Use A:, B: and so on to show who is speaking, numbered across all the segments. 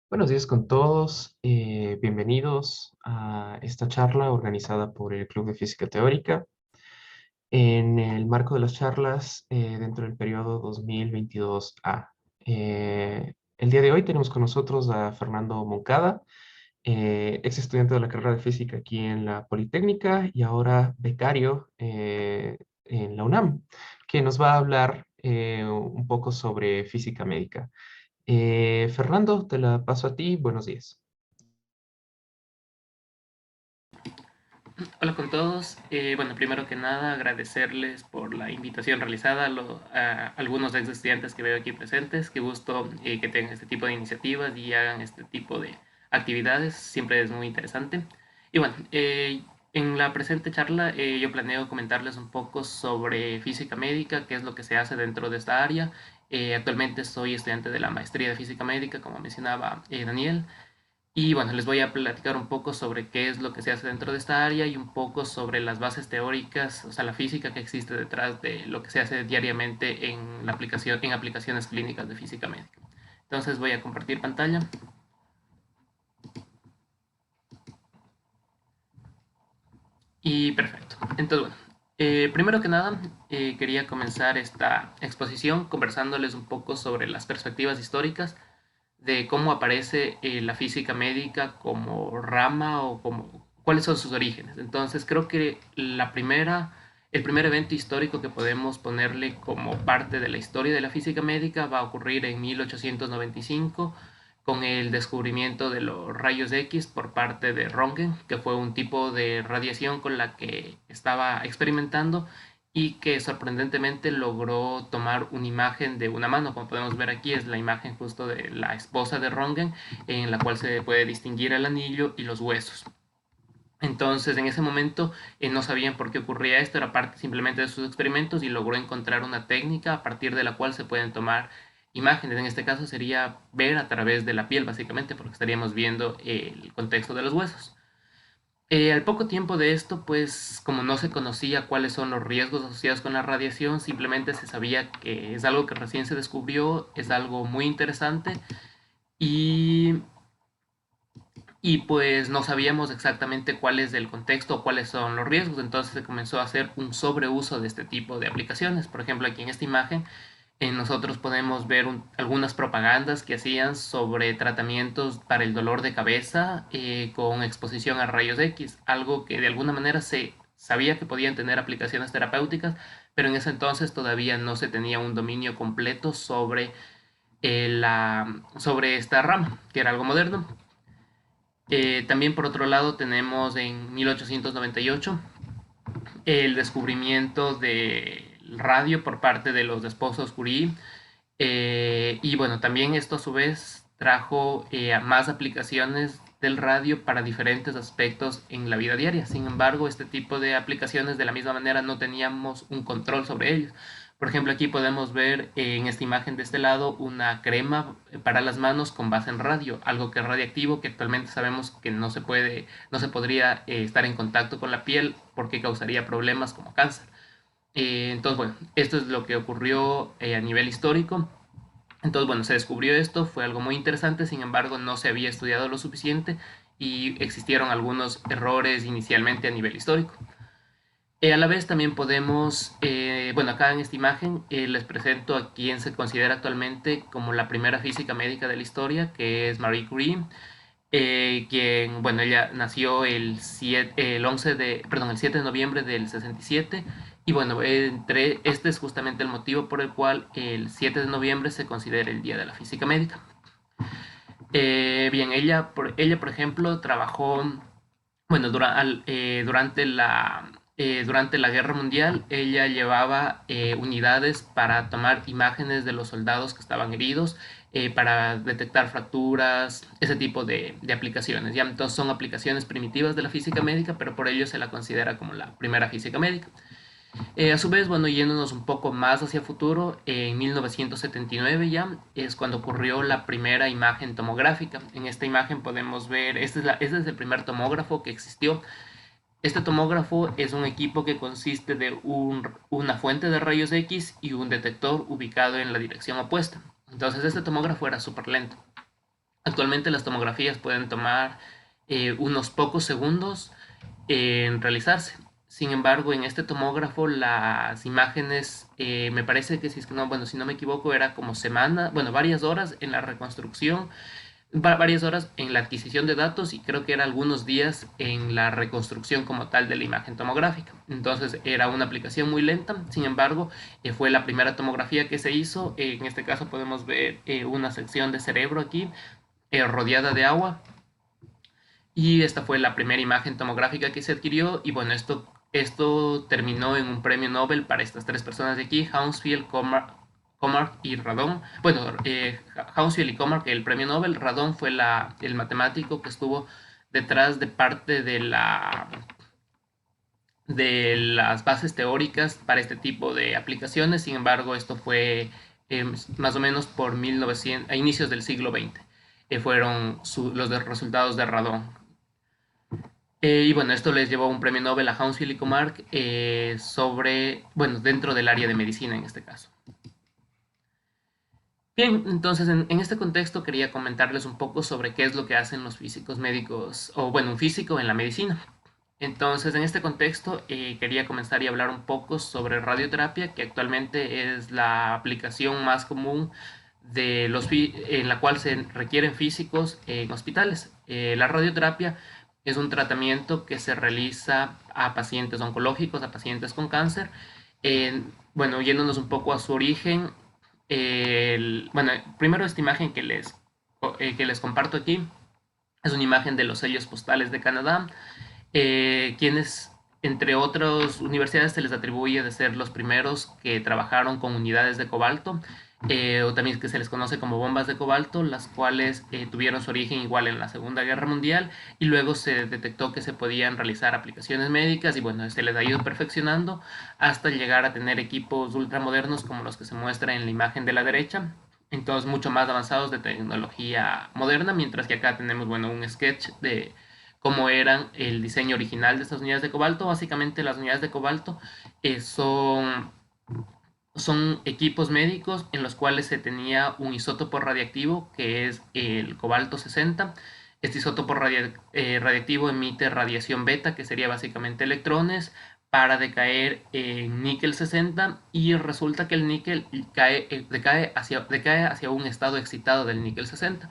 A: Buenos días con todos. Bienvenidos a esta charla organizada por el Club de Física Teórica en el marco de las charlas dentro del periodo 2022A. El día de hoy tenemos con nosotros a Fernando Moncada, ex estudiante de la carrera de física aquí en la Politécnica y ahora becario en la UNAM, que nos va a hablar un poco sobre física médica. Fernando, te la paso a ti. Buenos días.
B: Hola con todos. Bueno, primero que nada, agradecerles por la invitación realizada a algunos ex estudiantes que veo aquí presentes. Qué gusto que tengan este tipo de iniciativas y hagan este tipo de actividades. Siempre es muy interesante. Y bueno, en la presente charla yo planeo comentarles un poco sobre física médica, qué es lo que se hace dentro de esta área. Actualmente soy estudiante de la maestría de física médica, como mencionaba Daniel. Y bueno, les voy a platicar un poco sobre qué es lo que se hace dentro de esta área y un poco sobre las bases teóricas, o sea, la física que existe detrás de lo que se hace diariamente en la aplicación, en aplicaciones clínicas de física médica. Entonces voy a compartir pantalla. Y perfecto. Entonces, bueno, primero que nada, quería comenzar esta exposición conversándoles un poco sobre las perspectivas históricas de cómo aparece la física médica como rama o como cuáles son sus orígenes. Entonces creo que el primer evento histórico que podemos ponerle como parte de la historia de la física médica va a ocurrir en 1895 con el descubrimiento de los rayos X por parte de Röntgen, que fue un tipo de radiación con la que estaba experimentando y que sorprendentemente logró tomar una imagen de una mano. Como podemos ver aquí es la imagen justo de la esposa de Röntgen, en la cual se puede distinguir el anillo y los huesos. Entonces, en ese momento no sabían por qué ocurría esto, era parte simplemente de sus experimentos y logró encontrar una técnica a partir de la cual se pueden tomar imágenes. En este caso sería ver a través de la piel, básicamente, porque estaríamos viendo el contexto de los huesos. Al poco tiempo de esto, pues como no se conocía cuáles son los riesgos asociados con la radiación, simplemente se sabía que es algo que recién se descubrió, es algo muy interesante y, y pues no sabíamos exactamente cuál es el contexto o cuáles son los riesgos, entonces se comenzó a hacer un sobreuso de este tipo de aplicaciones. Por ejemplo, aquí en esta imagen nosotros podemos ver algunas propagandas que hacían sobre tratamientos para el dolor de cabeza con exposición a rayos X, algo que de alguna manera se sabía que podían tener aplicaciones terapéuticas, pero en ese entonces todavía no se tenía un dominio completo sobre esta rama, que era algo moderno. También por otro lado tenemos en 1898 el descubrimiento del radio por parte de los esposos Curie. Y bueno, también esto a su vez trajo a más aplicaciones del radio para diferentes aspectos en la vida diaria. Sin embargo, este tipo de aplicaciones de la misma manera no teníamos un control sobre ellos. Por ejemplo, aquí podemos ver en esta imagen de este lado una crema para las manos con base en radio, algo que es radiactivo, que actualmente sabemos que no se podría estar en contacto con la piel porque causaría problemas como cáncer. Entonces, bueno, esto es lo que ocurrió a nivel histórico. Entonces, bueno, se descubrió esto, fue algo muy interesante, sin embargo, no se había estudiado lo suficiente y existieron algunos errores inicialmente a nivel histórico. A la vez también podemos, bueno, acá en esta imagen les presento a quien se considera actualmente como la primera física médica de la historia, que es Marie Curie, quien, bueno, ella nació el 11 de, perdón, el 7 de noviembre del 67 y bueno, este es justamente el motivo por el cual el 7 de noviembre se considera el Día de la Física Médica. Bien, ella, por ejemplo, trabajó, bueno, durante la Guerra Mundial, ella llevaba unidades para tomar imágenes de los soldados que estaban heridos, para detectar fracturas, ese tipo de aplicaciones. ¿Ya? Entonces son aplicaciones primitivas de la física médica, pero por ello se la considera como la primera física médica. A su vez, bueno, yéndonos un poco más hacia futuro, en 1979 ya es cuando ocurrió la primera imagen tomográfica. En esta imagen podemos ver, este es el primer tomógrafo que existió. Este tomógrafo es un equipo que consiste de una fuente de rayos X y un detector ubicado en la dirección opuesta. Entonces este tomógrafo era súper lento. Actualmente las tomografías pueden tomar unos pocos segundos en realizarse. Sin embargo, en este tomógrafo las imágenes, me parece que si es que no, bueno, si no me equivoco, era como semana, bueno, varias horas en la reconstrucción, varias horas en la adquisición de datos y creo que era algunos días en la reconstrucción como tal de la imagen tomográfica. Entonces era una aplicación muy lenta, sin embargo fue la primera tomografía que se hizo. En este caso podemos ver una sección de cerebro aquí rodeada de agua y esta fue la primera imagen tomográfica que se adquirió y bueno, esto terminó en un premio Nobel para estas tres personas de aquí, Hounsfield, Comarch y Radon. Bueno, Hounsfield y Comarch, el premio Nobel. Radon fue el matemático que estuvo detrás de parte de las bases teóricas para este tipo de aplicaciones. Sin embargo, esto fue más o menos por 1900, a inicios del siglo XX. Fueron resultados de Radon. Y bueno, esto les llevó un premio Nobel a Hounsfield y Comarch bueno, dentro del área de medicina en este caso. Bien, entonces en este contexto quería comentarles un poco sobre qué es lo que hacen los físicos médicos, o bueno, un físico en la medicina. Entonces, en este contexto, quería comenzar y hablar un poco sobre radioterapia, que actualmente es la aplicación más común en la cual se requieren físicos en hospitales. La radioterapia es un tratamiento que se realiza a pacientes oncológicos, a pacientes con cáncer. Bueno, yéndonos un poco a su origen, bueno, primero esta imagen que les comparto aquí es una imagen de los sellos postales de Canadá, quienes, entre otras universidades, se les atribuye de ser los primeros que trabajaron con unidades de cobalto, o también que se les conoce como bombas de cobalto, las cuales tuvieron su origen igual en la Segunda Guerra Mundial y luego se detectó que se podían realizar aplicaciones médicas y bueno, se les ha ido perfeccionando hasta llegar a tener equipos ultramodernos como los que se muestra en la imagen de la derecha. Entonces, mucho más avanzados de tecnología moderna, mientras que acá tenemos, bueno, un sketch de cómo eran el diseño original de estas unidades de cobalto. Básicamente las unidades de cobalto son equipos médicos en los cuales se tenía un isótopo radiactivo que es el cobalto 60. Este isótopo radiactivo emite radiación beta, que sería básicamente electrones, para decaer en níquel 60 y resulta que el níquel decae hacia un estado excitado del níquel 60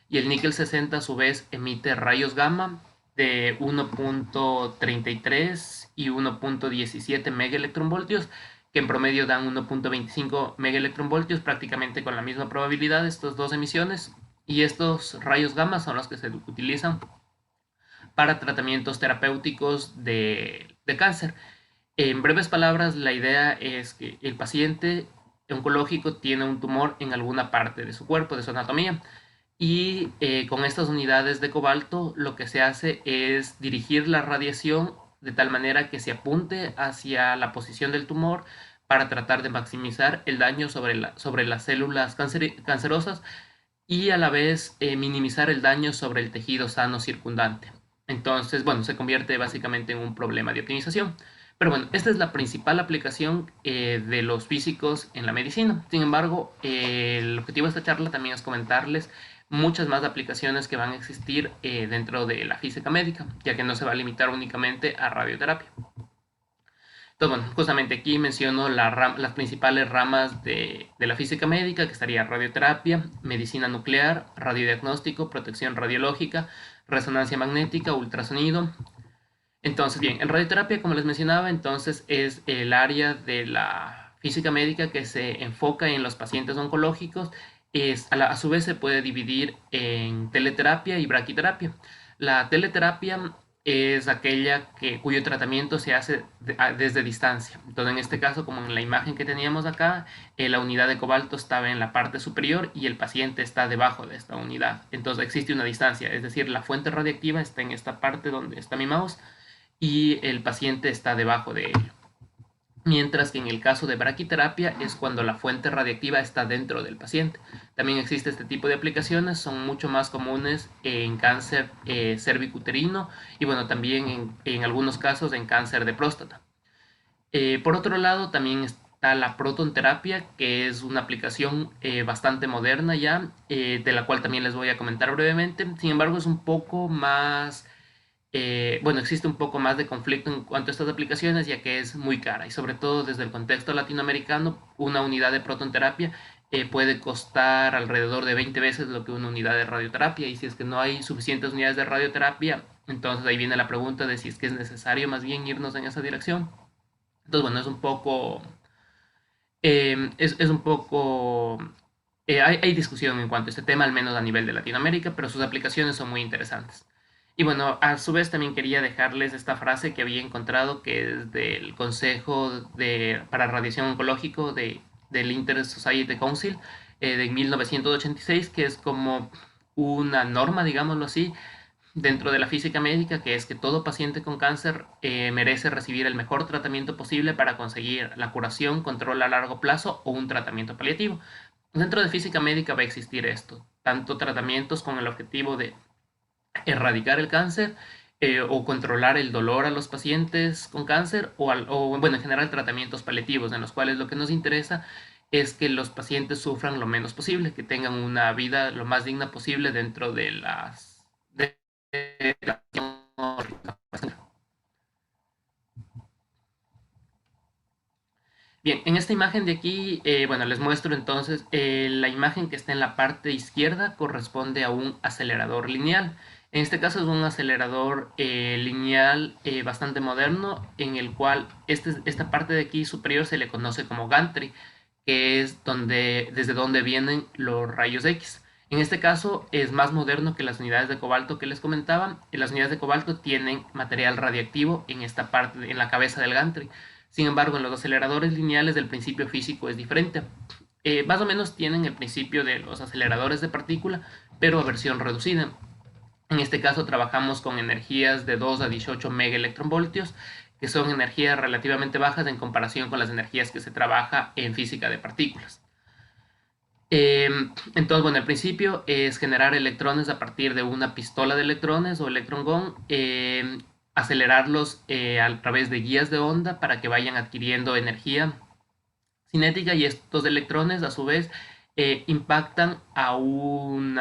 B: y el níquel 60 a su vez emite rayos gamma de 1.33 y 1.17 megaelectronvoltios, que en promedio dan 1.25 megaelectronvoltios, prácticamente con la misma probabilidad, estas dos emisiones. Y estos rayos gamma son los que se utilizan para tratamientos terapéuticos de cáncer. En breves palabras, la idea es que el paciente oncológico tiene un tumor en alguna parte de su cuerpo, de su anatomía, y con estas unidades de cobalto lo que se hace es dirigir la radiación de tal manera que se apunte hacia la posición del tumor para tratar de maximizar el daño sobre las células cancerosas y a la vez minimizar el daño sobre el tejido sano circundante. Entonces, bueno, se convierte básicamente en un problema de optimización. Pero bueno, esta es la principal aplicación de los físicos en la medicina. Sin embargo, el objetivo de esta charla también es comentarles muchas más aplicaciones que van a existir dentro de la física médica, ya que no se va a limitar únicamente a radioterapia. Entonces, bueno, justamente aquí menciono las principales ramas de la física médica, que estaría radioterapia, medicina nuclear, radiodiagnóstico, protección radiológica, resonancia magnética, ultrasonido. Entonces, bien, en radioterapia, como les mencionaba, entonces es el área de la física médica que se enfoca en los pacientes oncológicos. A su vez se puede dividir en teleterapia y braquiterapia. La teleterapia es aquella cuyo tratamiento se hace desde distancia. Entonces, en este caso, como en la imagen que teníamos acá, la unidad de cobalto estaba en la parte superior y el paciente está debajo de esta unidad. Entonces, existe una distancia, es decir, la fuente radiactiva está en esta parte donde está mi mouse y el paciente está debajo de ello. Mientras que en el caso de braquiterapia es cuando la fuente radiactiva está dentro del paciente. También existe este tipo de aplicaciones, son mucho más comunes en cáncer cervicuterino y bueno, también en algunos casos en cáncer de próstata. Por otro lado, también está la protonterapia, que es una aplicación bastante moderna ya, de la cual también les voy a comentar brevemente. Sin embargo, es un poco más, bueno, existe un poco más de conflicto en cuanto a estas aplicaciones, ya que es muy cara y sobre todo desde el contexto latinoamericano, una unidad de protonterapia puede costar alrededor de 20 veces lo que una unidad de radioterapia, y si es que no hay suficientes unidades de radioterapia, entonces ahí viene la pregunta de si es que es necesario más bien irnos en esa dirección. Entonces, bueno, es un poco, es un poco, hay discusión en cuanto a este tema, al menos a nivel de Latinoamérica, pero sus aplicaciones son muy interesantes. Y bueno, a su vez también quería dejarles esta frase que había encontrado, que es del Consejo para Radiación Oncológico del Inter Society Council de 1986, que es como una norma, digámoslo así, dentro de la física médica, que es que todo paciente con cáncer merece recibir el mejor tratamiento posible para conseguir la curación, control a largo plazo o un tratamiento paliativo. Dentro de física médica va a existir esto, tanto tratamientos con el objetivo de erradicar el cáncer o controlar el dolor a los pacientes con cáncer o, bueno, en general tratamientos paliativos, en los cuales lo que nos interesa es que los pacientes sufran lo menos posible, que tengan una vida lo más digna posible dentro de la. Bien, en esta imagen de aquí, bueno, les muestro entonces la imagen que está en la parte izquierda corresponde a un acelerador lineal. En este caso es un acelerador lineal bastante moderno, en el cual esta parte de aquí superior se le conoce como gantry, que es desde donde vienen los rayos X. En este caso es más moderno que las unidades de cobalto que les comentaba. Las unidades de cobalto tienen material radiactivo en esta parte, en la cabeza del gantry. Sin embargo, en los aceleradores lineales el principio físico es diferente. Más o menos tienen el principio de los aceleradores de partícula, pero a versión reducida. En este caso trabajamos con energías de 2 a 18 megaelectronvoltios, que son energías relativamente bajas en comparación con las energías que se trabaja en física de partículas. Entonces, bueno, el principio es generar electrones a partir de una pistola de electrones o electron gun, acelerarlos a través de guías de onda para que vayan adquiriendo energía cinética, y estos electrones a su vez impactan a un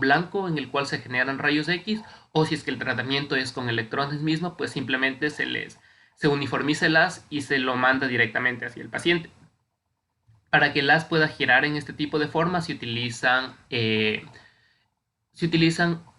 B: blanco en el cual se generan rayos X, o si es que el tratamiento es con electrones mismo, pues simplemente se uniformiza el haz y se lo manda directamente hacia el paciente. Para que el haz pueda girar en este tipo de formas se utilizan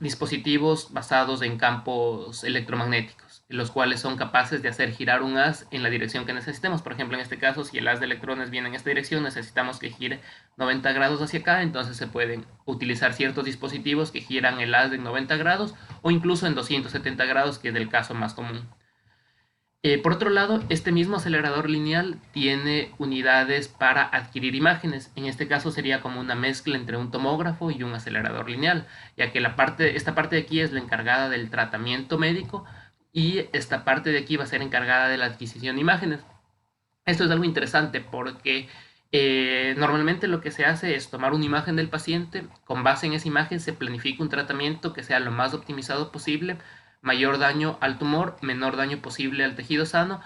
B: dispositivos basados en campos electromagnéticos, los cuales son capaces de hacer girar un haz en la dirección que necesitemos. Por ejemplo, en este caso, si el haz de electrones viene en esta dirección, necesitamos que gire 90 grados hacia acá, entonces se pueden utilizar ciertos dispositivos que giran el haz en 90 grados o incluso en 270 grados, que es el caso más común. Por otro lado, este mismo acelerador lineal tiene unidades para adquirir imágenes. En este caso sería como una mezcla entre un tomógrafo y un acelerador lineal, ya que esta parte de aquí es la encargada del tratamiento médico y esta parte de aquí va a ser encargada de la adquisición de imágenes. Esto es algo interesante porque normalmente lo que se hace es tomar una imagen del paciente, con base en esa imagen se planifica un tratamiento que sea lo más optimizado posible, mayor daño al tumor, menor daño posible al tejido sano,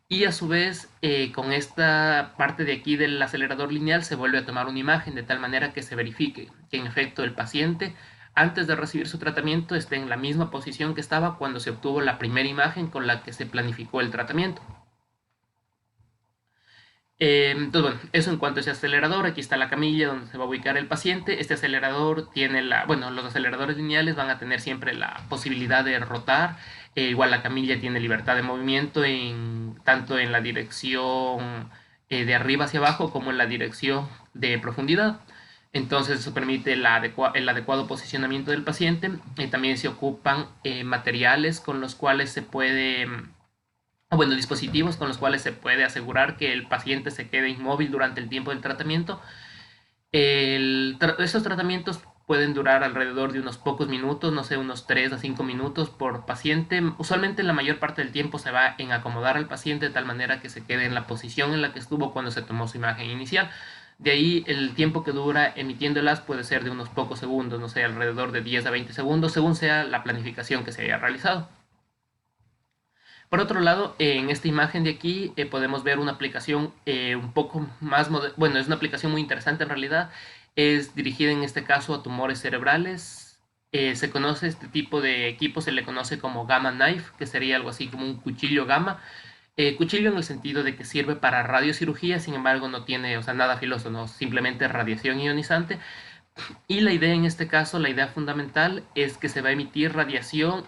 B: y a su vez con esta parte de aquí del acelerador lineal se vuelve a tomar una imagen de tal manera que se verifique que en efecto el paciente antes de recibir su tratamiento esté en la misma posición que estaba cuando se obtuvo la primera imagen con la que se planificó el tratamiento. Entonces, bueno, eso en cuanto a ese acelerador. Aquí está la camilla donde se va a ubicar el paciente. Este acelerador tiene bueno, los aceleradores lineales van a tener siempre la posibilidad de rotar. Igual la camilla tiene libertad de movimiento tanto en la dirección de arriba hacia abajo como en la dirección de profundidad. Entonces eso permite el adecuado posicionamiento del paciente. También se ocupan materiales con los cuales se puede o bueno, dispositivos con los cuales se puede asegurar que el paciente se quede inmóvil durante el tiempo del tratamiento. Estos tratamientos pueden durar alrededor de unos pocos minutos, no sé, unos 3 a 5 minutos por paciente. Usualmente la mayor parte del tiempo se va en acomodar al paciente de tal manera que se quede en la posición en la que estuvo cuando se tomó su imagen inicial. De ahí el tiempo que dura emitiéndolas puede ser de unos pocos segundos, no sé, alrededor de 10 a 20 segundos, según sea la planificación que se haya realizado. Por otro lado, en esta imagen de aquí podemos ver una aplicación un poco más bueno, es una aplicación muy interesante en realidad. Es dirigida en este caso a tumores cerebrales. Se conoce este tipo de equipo, se le conoce como gamma knife, que sería algo así como un cuchillo gamma. Cuchillo en el sentido de que sirve para radiocirugía, sin embargo no tiene, o sea, nada filoso, no, simplemente radiación ionizante. Y la idea en este caso, la idea fundamental es que se va a emitir radiación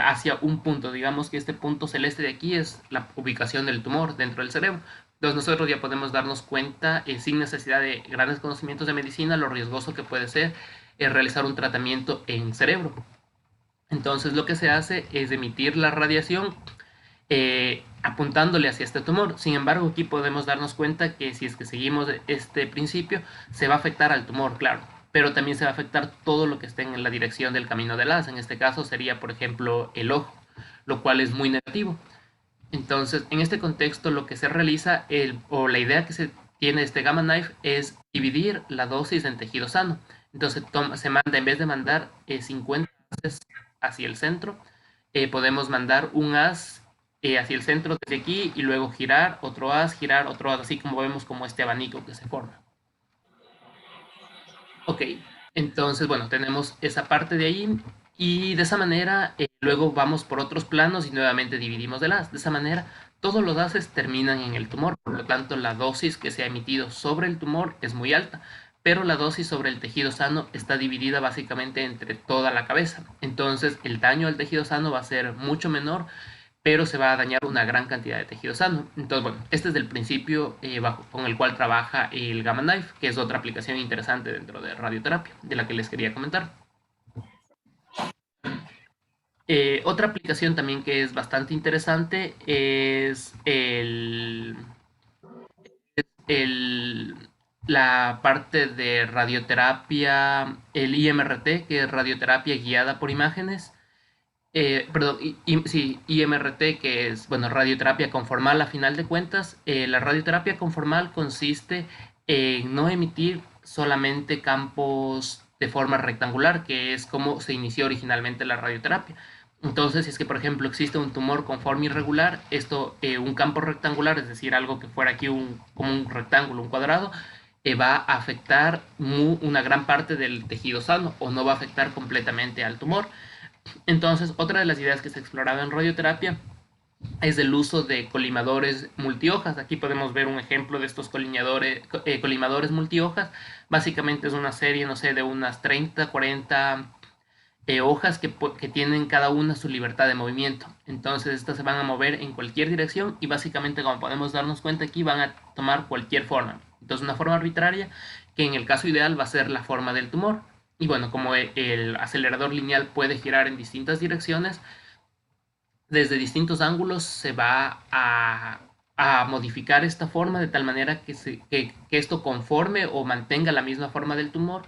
B: hacia un punto. Digamos que este punto celeste de aquí es la ubicación del tumor dentro del cerebro. Entonces nosotros ya podemos darnos cuenta, sin necesidad de grandes conocimientos de medicina, lo riesgoso que puede ser realizar un tratamiento en cerebro. Entonces lo que se hace es emitir la radiación apuntándole hacia este tumor. Sin embargo, aquí podemos darnos cuenta que si es que seguimos este principio, se va a afectar al tumor, claro, pero también se va a afectar todo lo que esté en la dirección del camino del haz. En este caso sería, por ejemplo, el ojo, lo cual es muy negativo. Entonces, en este contexto, lo que se realiza, o la idea que se tiene de este Gamma Knife es dividir la dosis en tejido sano. Entonces, se manda, en vez de mandar 50 haces hacia el centro, podemos mandar un haz hacia el centro desde aquí y luego girar otro haz, así como vemos como este abanico que se forma. Ok, entonces, bueno, tenemos esa parte de ahí y de esa manera luego vamos por otros planos y nuevamente dividimos el haz. De esa manera, todos los haces terminan en el tumor, por lo tanto, la dosis que se ha emitido sobre el tumor es muy alta, pero la dosis sobre el tejido sano está dividida básicamente entre toda la cabeza. Entonces, el daño al tejido sano va a ser mucho menor, pero se va a dañar una gran cantidad de tejido sano. Entonces, bueno, este es el principio con el cual trabaja el Gamma Knife, que es otra aplicación interesante dentro de radioterapia, de la que les quería comentar. Otra aplicación también que es bastante interesante es el, la parte de radioterapia, el IMRT, que es radioterapia guiada por imágenes. Perdón, sí, IMRT, que es, bueno, radioterapia conformal a final de cuentas. La radioterapia conformal consiste en no emitir solamente campos de forma rectangular, que es como se inició originalmente la radioterapia. Entonces, si es que, por ejemplo, existe un tumor con forma irregular, un campo rectangular, es decir, algo que fuera aquí como un rectángulo, un cuadrado, va a afectar una gran parte del tejido sano o no va a afectar completamente al tumor. Entonces, otra de las ideas que se exploraba en radioterapia es el uso de colimadores multihojas. Aquí podemos ver un ejemplo de estos colimadores multihojas. Básicamente es una serie, no sé, de unas 30, 40 hojas que tienen cada una su libertad de movimiento. Entonces, estas se van a mover en cualquier dirección y básicamente, como podemos darnos cuenta aquí, van a tomar cualquier forma. Entonces, una forma arbitraria que en el caso ideal va a ser la forma del tumor. Y bueno, como el acelerador lineal puede girar en distintas direcciones, desde distintos ángulos se va a modificar esta forma de tal manera que esto conforme o mantenga la misma forma del tumor,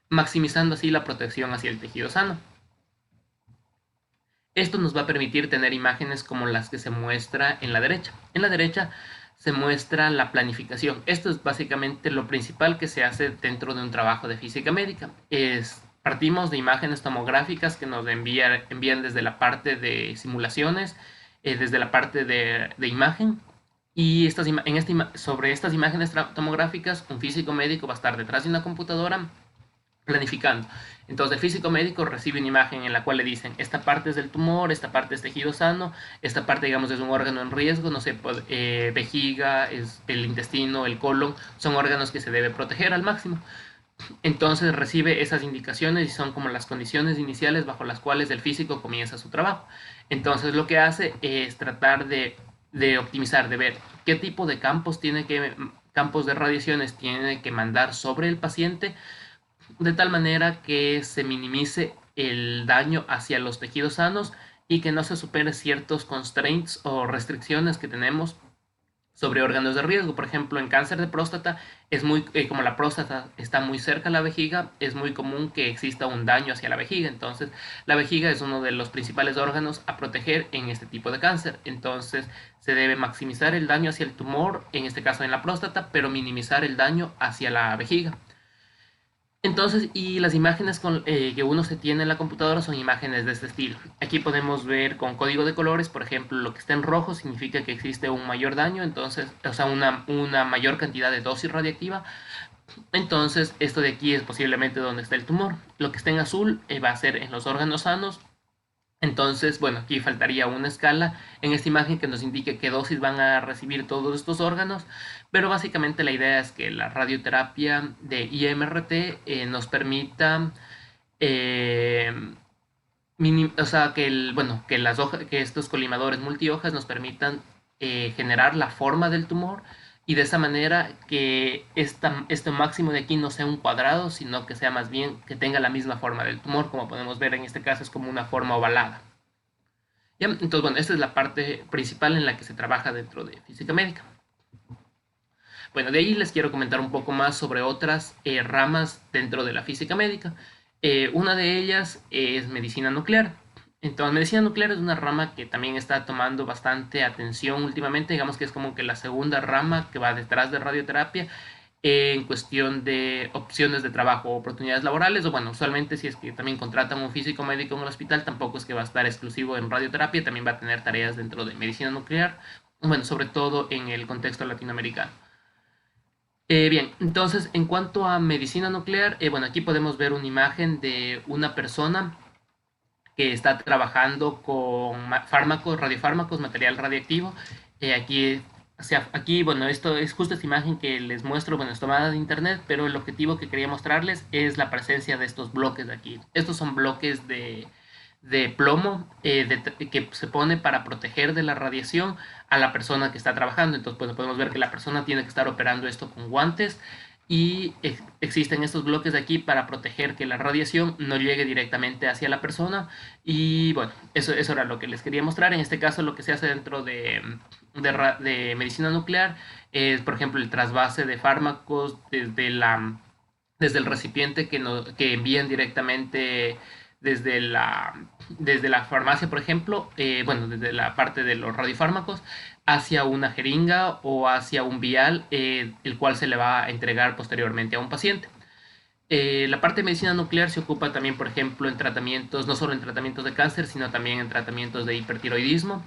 B: maximizando así la protección hacia el tejido sano. Esto nos va a permitir tener imágenes como las que se muestra en la derecha. En la derecha se muestra la planificación. Esto es básicamente lo principal que se hace dentro de un trabajo de física médica. Partimos de imágenes tomográficas que nos envían desde la parte de simulaciones, desde la parte de imagen. Y sobre estas imágenes tomográficas, un físico médico va a estar detrás de una computadora planificando. Entonces el físico médico recibe una imagen en la cual le dicen, esta parte es del tumor, esta parte es tejido sano, esta parte digamos es un órgano en riesgo, no sé, vejiga, es el intestino, el colon, son órganos que se debe proteger al máximo. Entonces recibe esas indicaciones y son como las condiciones iniciales bajo las cuales el físico comienza su trabajo. Entonces lo que hace es tratar de optimizar, de ver qué tipo de campos de radiaciones tiene que mandar sobre el paciente de tal manera que se minimice el daño hacia los tejidos sanos y que no se supere ciertos constraints o restricciones que tenemos sobre órganos de riesgo. Por ejemplo, en cáncer de próstata como la próstata está muy cerca a la vejiga, es muy común que exista un daño hacia la vejiga. Entonces, la vejiga es uno de los principales órganos a proteger en este tipo de cáncer. Entonces, se debe maximizar el daño hacia el tumor, en este caso en la próstata, pero minimizar el daño hacia la vejiga. Entonces, y las imágenes que uno se tiene en la computadora son imágenes de este estilo. Aquí podemos ver con código de colores, por ejemplo, lo que está en rojo significa que existe un mayor daño, entonces, o sea, una mayor cantidad de dosis radiactiva. Entonces, esto de aquí es posiblemente donde está el tumor. Lo que está en azul va a ser en los órganos sanos. Entonces, bueno, aquí faltaría una escala en esta imagen que nos indique qué dosis van a recibir todos estos órganos, pero básicamente la idea es que la radioterapia de IMRT nos permita, eh, o sea, bueno, que que estos colimadores multihojas nos permitan generar la forma del tumor y de esa manera que este máximo de aquí no sea un cuadrado, sino que sea más bien que tenga la misma forma del tumor, como podemos ver en este caso es como una forma ovalada. ¿Ya? Entonces, bueno, esta es la parte principal en la que se trabaja dentro de física médica. Bueno, de ahí les quiero comentar un poco más sobre otras ramas dentro de la física médica. Una de ellas es medicina nuclear. Entonces, medicina nuclear es una rama que también está tomando bastante atención últimamente, digamos que es como que la segunda rama que va detrás de radioterapia en cuestión de opciones de trabajo, oportunidades laborales, o bueno, usualmente si es que también contratan un físico médico en el hospital, tampoco es que va a estar exclusivo en radioterapia, también va a tener tareas dentro de medicina nuclear, bueno, sobre todo en el contexto latinoamericano. Bien, entonces en cuanto a medicina nuclear, bueno, aquí podemos ver una imagen de una persona que está trabajando con fármacos, radiofármacos, material radiactivo. Aquí, o sea, aquí, bueno, esto es justo esta imagen que les muestro, bueno, es tomada de internet, pero el objetivo que quería mostrarles es la presencia de estos bloques de aquí. Estos son bloques de plomo que se pone para proteger de la radiación a la persona que está trabajando. Entonces, pues podemos ver que la persona tiene que estar operando esto con guantes y existen estos bloques de aquí para proteger que la radiación no llegue directamente hacia la persona. Y bueno, eso era lo que les quería mostrar. En este caso, lo que se hace dentro de medicina nuclear es, por ejemplo, el trasvase de fármacos desde el recipiente que envían directamente desde desde la farmacia, por ejemplo, bueno, desde la parte de los radiofármacos, hacia una jeringa o hacia un vial, el cual se le va a entregar posteriormente a un paciente. La parte de medicina nuclear se ocupa también, por ejemplo, en tratamientos, no solo en tratamientos de cáncer, sino también en tratamientos de hipertiroidismo.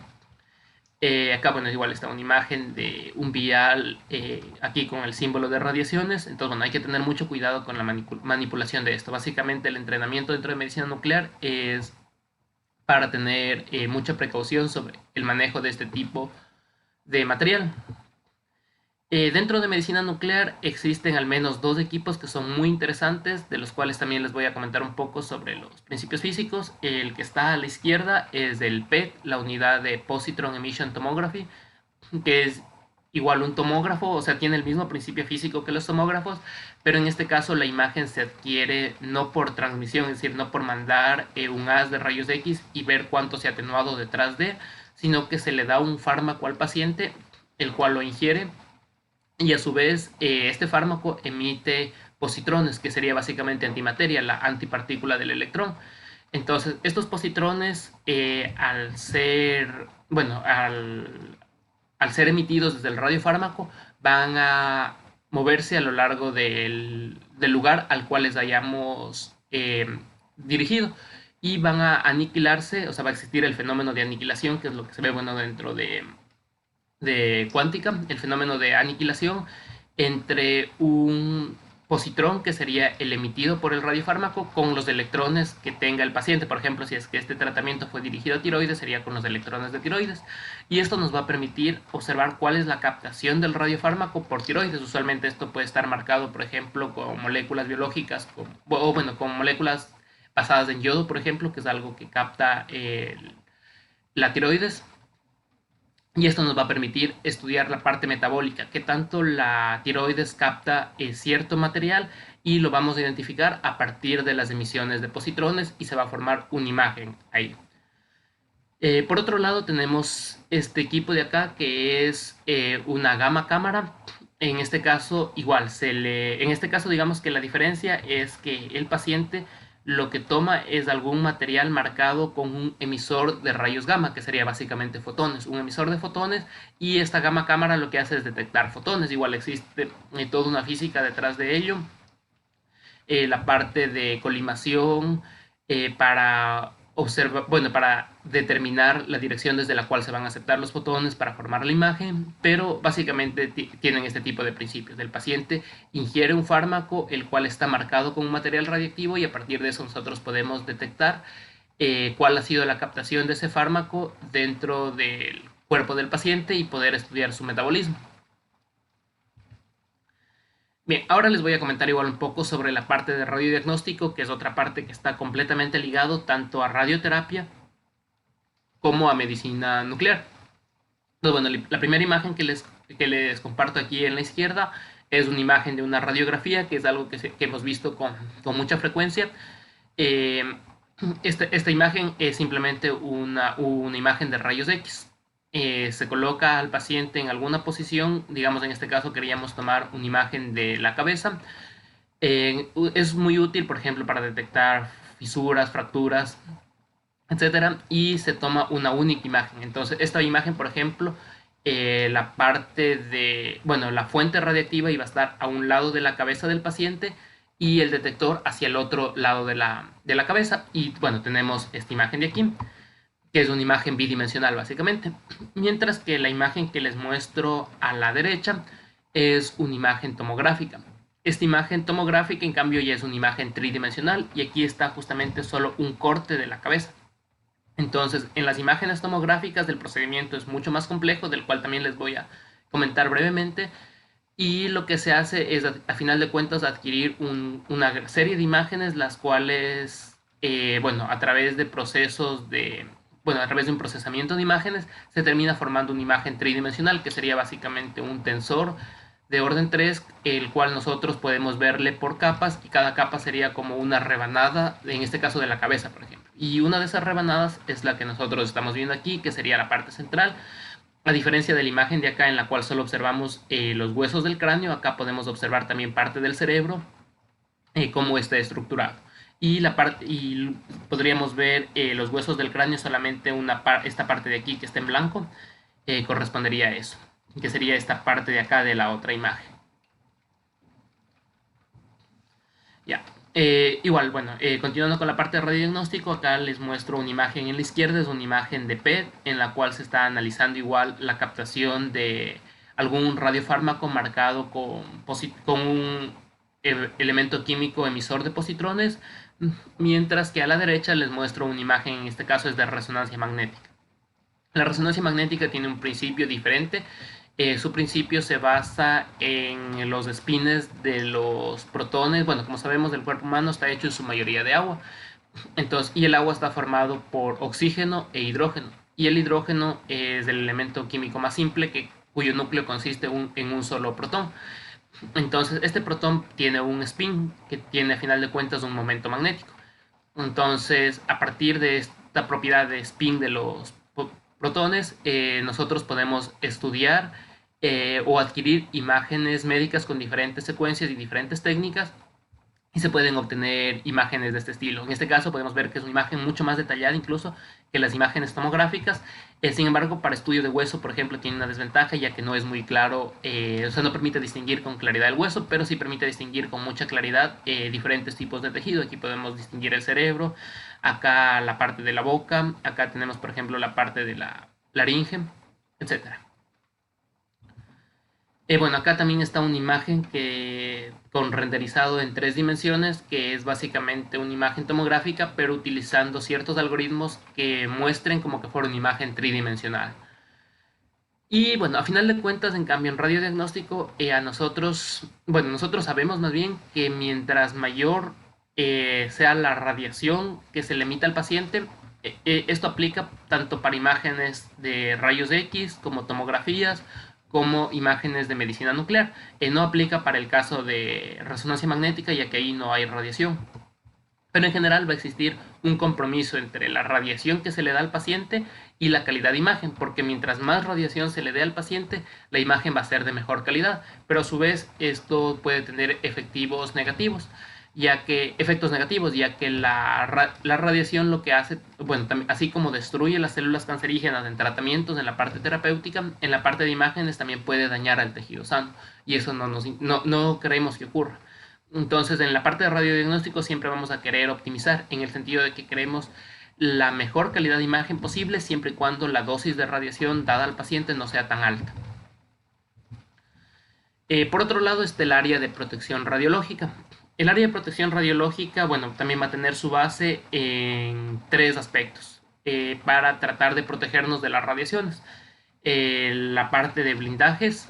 B: Acá, bueno, igual está una imagen de un vial aquí con el símbolo de radiaciones. Entonces, bueno, hay que tener mucho cuidado con la manipulación de esto. Básicamente, el entrenamiento dentro de medicina nuclear es para tener mucha precaución sobre el manejo de este tipo de material. Dentro de medicina nuclear existen al menos dos equipos que son muy interesantes, de los cuales también les voy a comentar un poco sobre los principios físicos. El que está a la izquierda es el PET, la unidad de Positron Emission Tomography, que es igual un tomógrafo, o sea, tiene el mismo principio físico que los tomógrafos, pero en este caso la imagen se adquiere no por transmisión, es decir, no por mandar un haz de rayos X y ver cuánto se ha atenuado detrás de, sino que se le da un fármaco al paciente, el cual lo ingiere y a su vez este fármaco emite positrones, que sería básicamente antimateria, la antipartícula del electrón. Entonces, estos positrones, al ser, bueno, al ser emitidos desde el radiofármaco, van a moverse a lo largo del lugar al cual les hayamos dirigido y van a aniquilarse, o sea, va a existir el fenómeno de aniquilación, que es lo que se ve, bueno, dentro de cuántica, el fenómeno de aniquilación entre un positrón, que sería el emitido por el radiofármaco, con los electrones que tenga el paciente. Por ejemplo, si es que este tratamiento fue dirigido a tiroides, sería con los electrones de tiroides. Y esto nos va a permitir observar cuál es la captación del radiofármaco por tiroides. Usualmente esto puede estar marcado, por ejemplo, con moléculas biológicas, o bueno, con moléculas basadas en yodo, por ejemplo, que es algo que capta la tiroides. Y esto nos va a permitir estudiar la parte metabólica, que tanto la tiroides capta cierto material y lo vamos a identificar a partir de las emisiones de positrones y se va a formar una imagen ahí. Por otro lado tenemos este equipo de acá que es una gamma cámara. En este caso igual, en este caso digamos que la diferencia es que el paciente lo que toma es algún material marcado con un emisor de rayos gamma, que sería básicamente fotones, un emisor de fotones, y esta gamma cámara lo que hace es detectar fotones. Igual existe toda una física detrás de ello. la parte de colimación, para observar, bueno, para determinar la dirección desde la cual se van a aceptar los fotones para formar la imagen, pero básicamente tienen este tipo de principios. El paciente ingiere un fármaco el cual está marcado con un material radiactivo y a partir de eso nosotros podemos detectar cuál ha sido la captación de ese fármaco dentro del cuerpo del paciente y poder estudiar su metabolismo. Bien, ahora les voy a comentar igual un poco sobre la parte de radiodiagnóstico, que es otra parte que está completamente ligado tanto a radioterapia como a medicina nuclear. Entonces, bueno, la primera imagen que les comparto aquí en la izquierda es una imagen de una radiografía, que es algo que hemos visto con mucha frecuencia. Eh, esta imagen es simplemente una imagen de rayos X. Se coloca al paciente en alguna posición, digamos en este caso queríamos tomar una imagen de la cabeza. Es muy útil, por ejemplo, para detectar fisuras, fracturas, etcétera, y se toma una única imagen. Entonces, esta imagen, por ejemplo, la parte de, bueno, la fuente radiactiva iba a estar a un lado de la cabeza del paciente y el detector hacia el otro lado de la cabeza. Y bueno, tenemos esta imagen de aquí, que es una imagen bidimensional básicamente. Mientras que la imagen que les muestro a la derecha es una imagen tomográfica. Esta imagen tomográfica, en cambio, ya es una imagen tridimensional y aquí está justamente solo un corte de la cabeza. Entonces, en las imágenes tomográficas del procedimiento es mucho más complejo, del cual también les voy a comentar brevemente. Y lo que se hace es, a final de cuentas, adquirir una serie de imágenes, las cuales, bueno, a través de procesos de, bueno, a través de un procesamiento de imágenes, se termina formando una imagen tridimensional, que sería básicamente un tensor de orden 3, el cual nosotros podemos verle por capas, y cada capa sería como una rebanada, en este caso de la cabeza, por ejemplo. Y una de esas rebanadas es la que nosotros estamos viendo aquí, que sería la parte central. A diferencia de la imagen de acá en la cual solo observamos los huesos del cráneo, acá podemos observar también parte del cerebro, cómo está estructurado. Y podríamos ver los huesos del cráneo solamente esta parte de aquí que está en blanco, correspondería a eso, que sería esta parte de acá de la otra imagen. Ya. Igual, bueno, continuando con la parte de radiodiagnóstico, acá les muestro una imagen en la izquierda, es una imagen de PET, en la cual se está analizando igual la captación de algún radiofármaco marcado con un elemento químico emisor de positrones, mientras que a la derecha les muestro una imagen, en este caso es de resonancia magnética. La resonancia magnética tiene un principio diferente. Su principio se basa en los spines de los protones. Bueno, como sabemos, el cuerpo humano está hecho en su mayoría de agua. Entonces, y el agua está formado por oxígeno e hidrógeno. Y el hidrógeno es el elemento químico más simple, cuyo núcleo consiste en un solo protón. Entonces, este protón tiene un spin que tiene, a final de cuentas, un momento magnético. Entonces, a partir de esta propiedad de spin de los protones, nosotros podemos estudiar o adquirir imágenes médicas con diferentes secuencias y diferentes técnicas, y se pueden obtener imágenes de este estilo. En este caso podemos ver que es una imagen mucho más detallada incluso que las imágenes tomográficas. Sin embargo, para estudio de hueso, por ejemplo, tiene una desventaja, ya que no es muy claro, o sea, no permite distinguir con claridad el hueso, pero sí permite distinguir con mucha claridad diferentes tipos de tejido. Aquí podemos distinguir el cerebro, acá la parte de la boca, acá tenemos, por ejemplo, la parte de la laringe, etcétera. Bueno, acá también está una imagen con renderizado en 3 dimensiones, que es básicamente una imagen tomográfica, pero utilizando ciertos algoritmos que muestren como que fuera una imagen tridimensional. Y bueno, a final de cuentas, en cambio, en radiodiagnóstico, nosotros sabemos más bien que mientras mayor sea la radiación que se le emita al paciente, esto aplica tanto para imágenes de rayos X como tomografías, como imágenes de medicina nuclear. No aplica para el caso de resonancia magnética, ya que ahí no hay radiación. Pero en general va a existir un compromiso entre la radiación que se le da al paciente y la calidad de imagen, porque mientras más radiación se le dé al paciente, la imagen va a ser de mejor calidad, pero a su vez esto puede tener efectos negativos, ya que la radiación lo que hace, bueno, así como destruye las células cancerígenas en tratamientos en la parte terapéutica, en la parte de imágenes también puede dañar al tejido sano, y eso no queremos que ocurra. Entonces, en la parte de radiodiagnóstico siempre vamos a querer optimizar, en el sentido de que queremos la mejor calidad de imagen posible, siempre y cuando la dosis de radiación dada al paciente no sea tan alta. Por otro lado está el área de protección radiológica. El área de protección radiológica, bueno, también va a tener su base en tres aspectos para tratar de protegernos de las radiaciones. La parte de blindajes,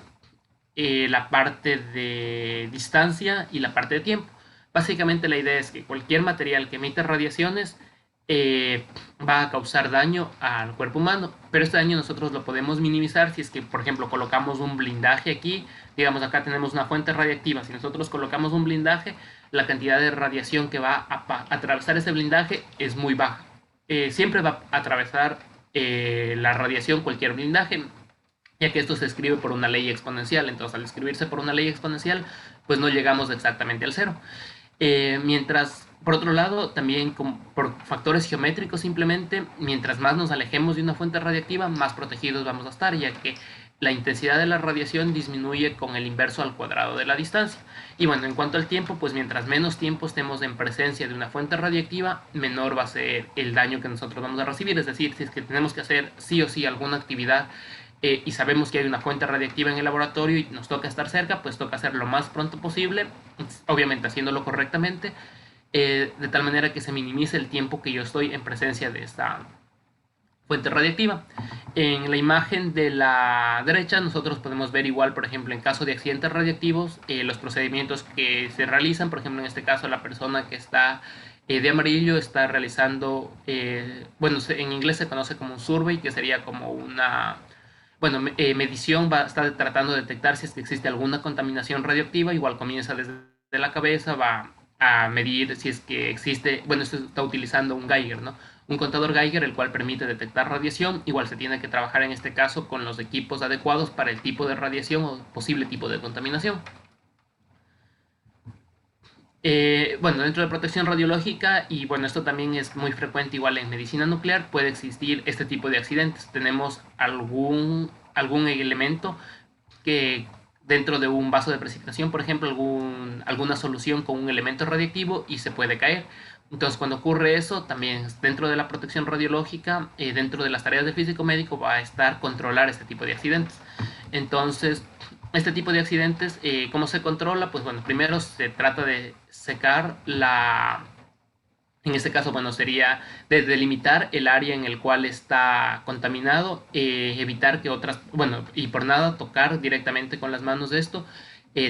B: la parte de distancia y la parte de tiempo. Básicamente la idea es que cualquier material que emite radiaciones va a causar daño al cuerpo humano, pero este daño nosotros lo podemos minimizar si es que, por ejemplo, colocamos un blindaje aquí, digamos acá tenemos una fuente radiactiva, si nosotros colocamos un blindaje, la cantidad de radiación que va a atravesar ese blindaje es muy baja. Siempre va a atravesar la radiación cualquier blindaje, ya que esto se escribe por una ley exponencial, entonces al escribirse por una ley exponencial, pues no llegamos exactamente al cero. Mientras, por otro lado, también por factores geométricos simplemente, mientras más nos alejemos de una fuente radiactiva, más protegidos vamos a estar, ya que la intensidad de la radiación disminuye con el inverso al cuadrado de la distancia. Y bueno, en cuanto al tiempo, pues mientras menos tiempo estemos en presencia de una fuente radiactiva, menor va a ser el daño que nosotros vamos a recibir. Es decir, si es que tenemos que hacer sí o sí alguna actividad y sabemos que hay una fuente radiactiva en el laboratorio y nos toca estar cerca, pues toca hacerlo lo más pronto posible, obviamente haciéndolo correctamente, de tal manera que se minimice el tiempo que yo estoy en presencia de esta fuente radiactiva. En la imagen de la derecha nosotros podemos ver igual, por ejemplo, en caso de accidentes radiactivos, los procedimientos que se realizan. Por ejemplo, en este caso la persona que está de amarillo está realizando, bueno, en inglés se conoce como un survey, que sería como una, bueno, medición, va a estar tratando de detectar si es que existe alguna contaminación radioactiva. Igual comienza desde la cabeza, va a medir si es que existe, bueno, esto está utilizando un Geiger, ¿no? Un contador Geiger, el cual permite detectar radiación. Igual se tiene que trabajar en este caso con los equipos adecuados para el tipo de radiación o posible tipo de contaminación. Bueno, dentro de protección radiológica, y bueno, esto también es muy frecuente igual en medicina nuclear, puede existir este tipo de accidentes. Tenemos algún elemento que dentro de un vaso de precipitación, por ejemplo, alguna solución con un elemento radiactivo y se puede caer. Entonces, cuando ocurre eso, también dentro de la protección radiológica, dentro de las tareas del físico médico, va a estar controlar este tipo de accidentes. Entonces, este tipo de accidentes, ¿cómo se controla? Pues bueno, primero se trata de secar en este caso, bueno, sería de delimitar el área en el cual está contaminado, evitar que otras, bueno, y por nada tocar directamente con las manos de esto,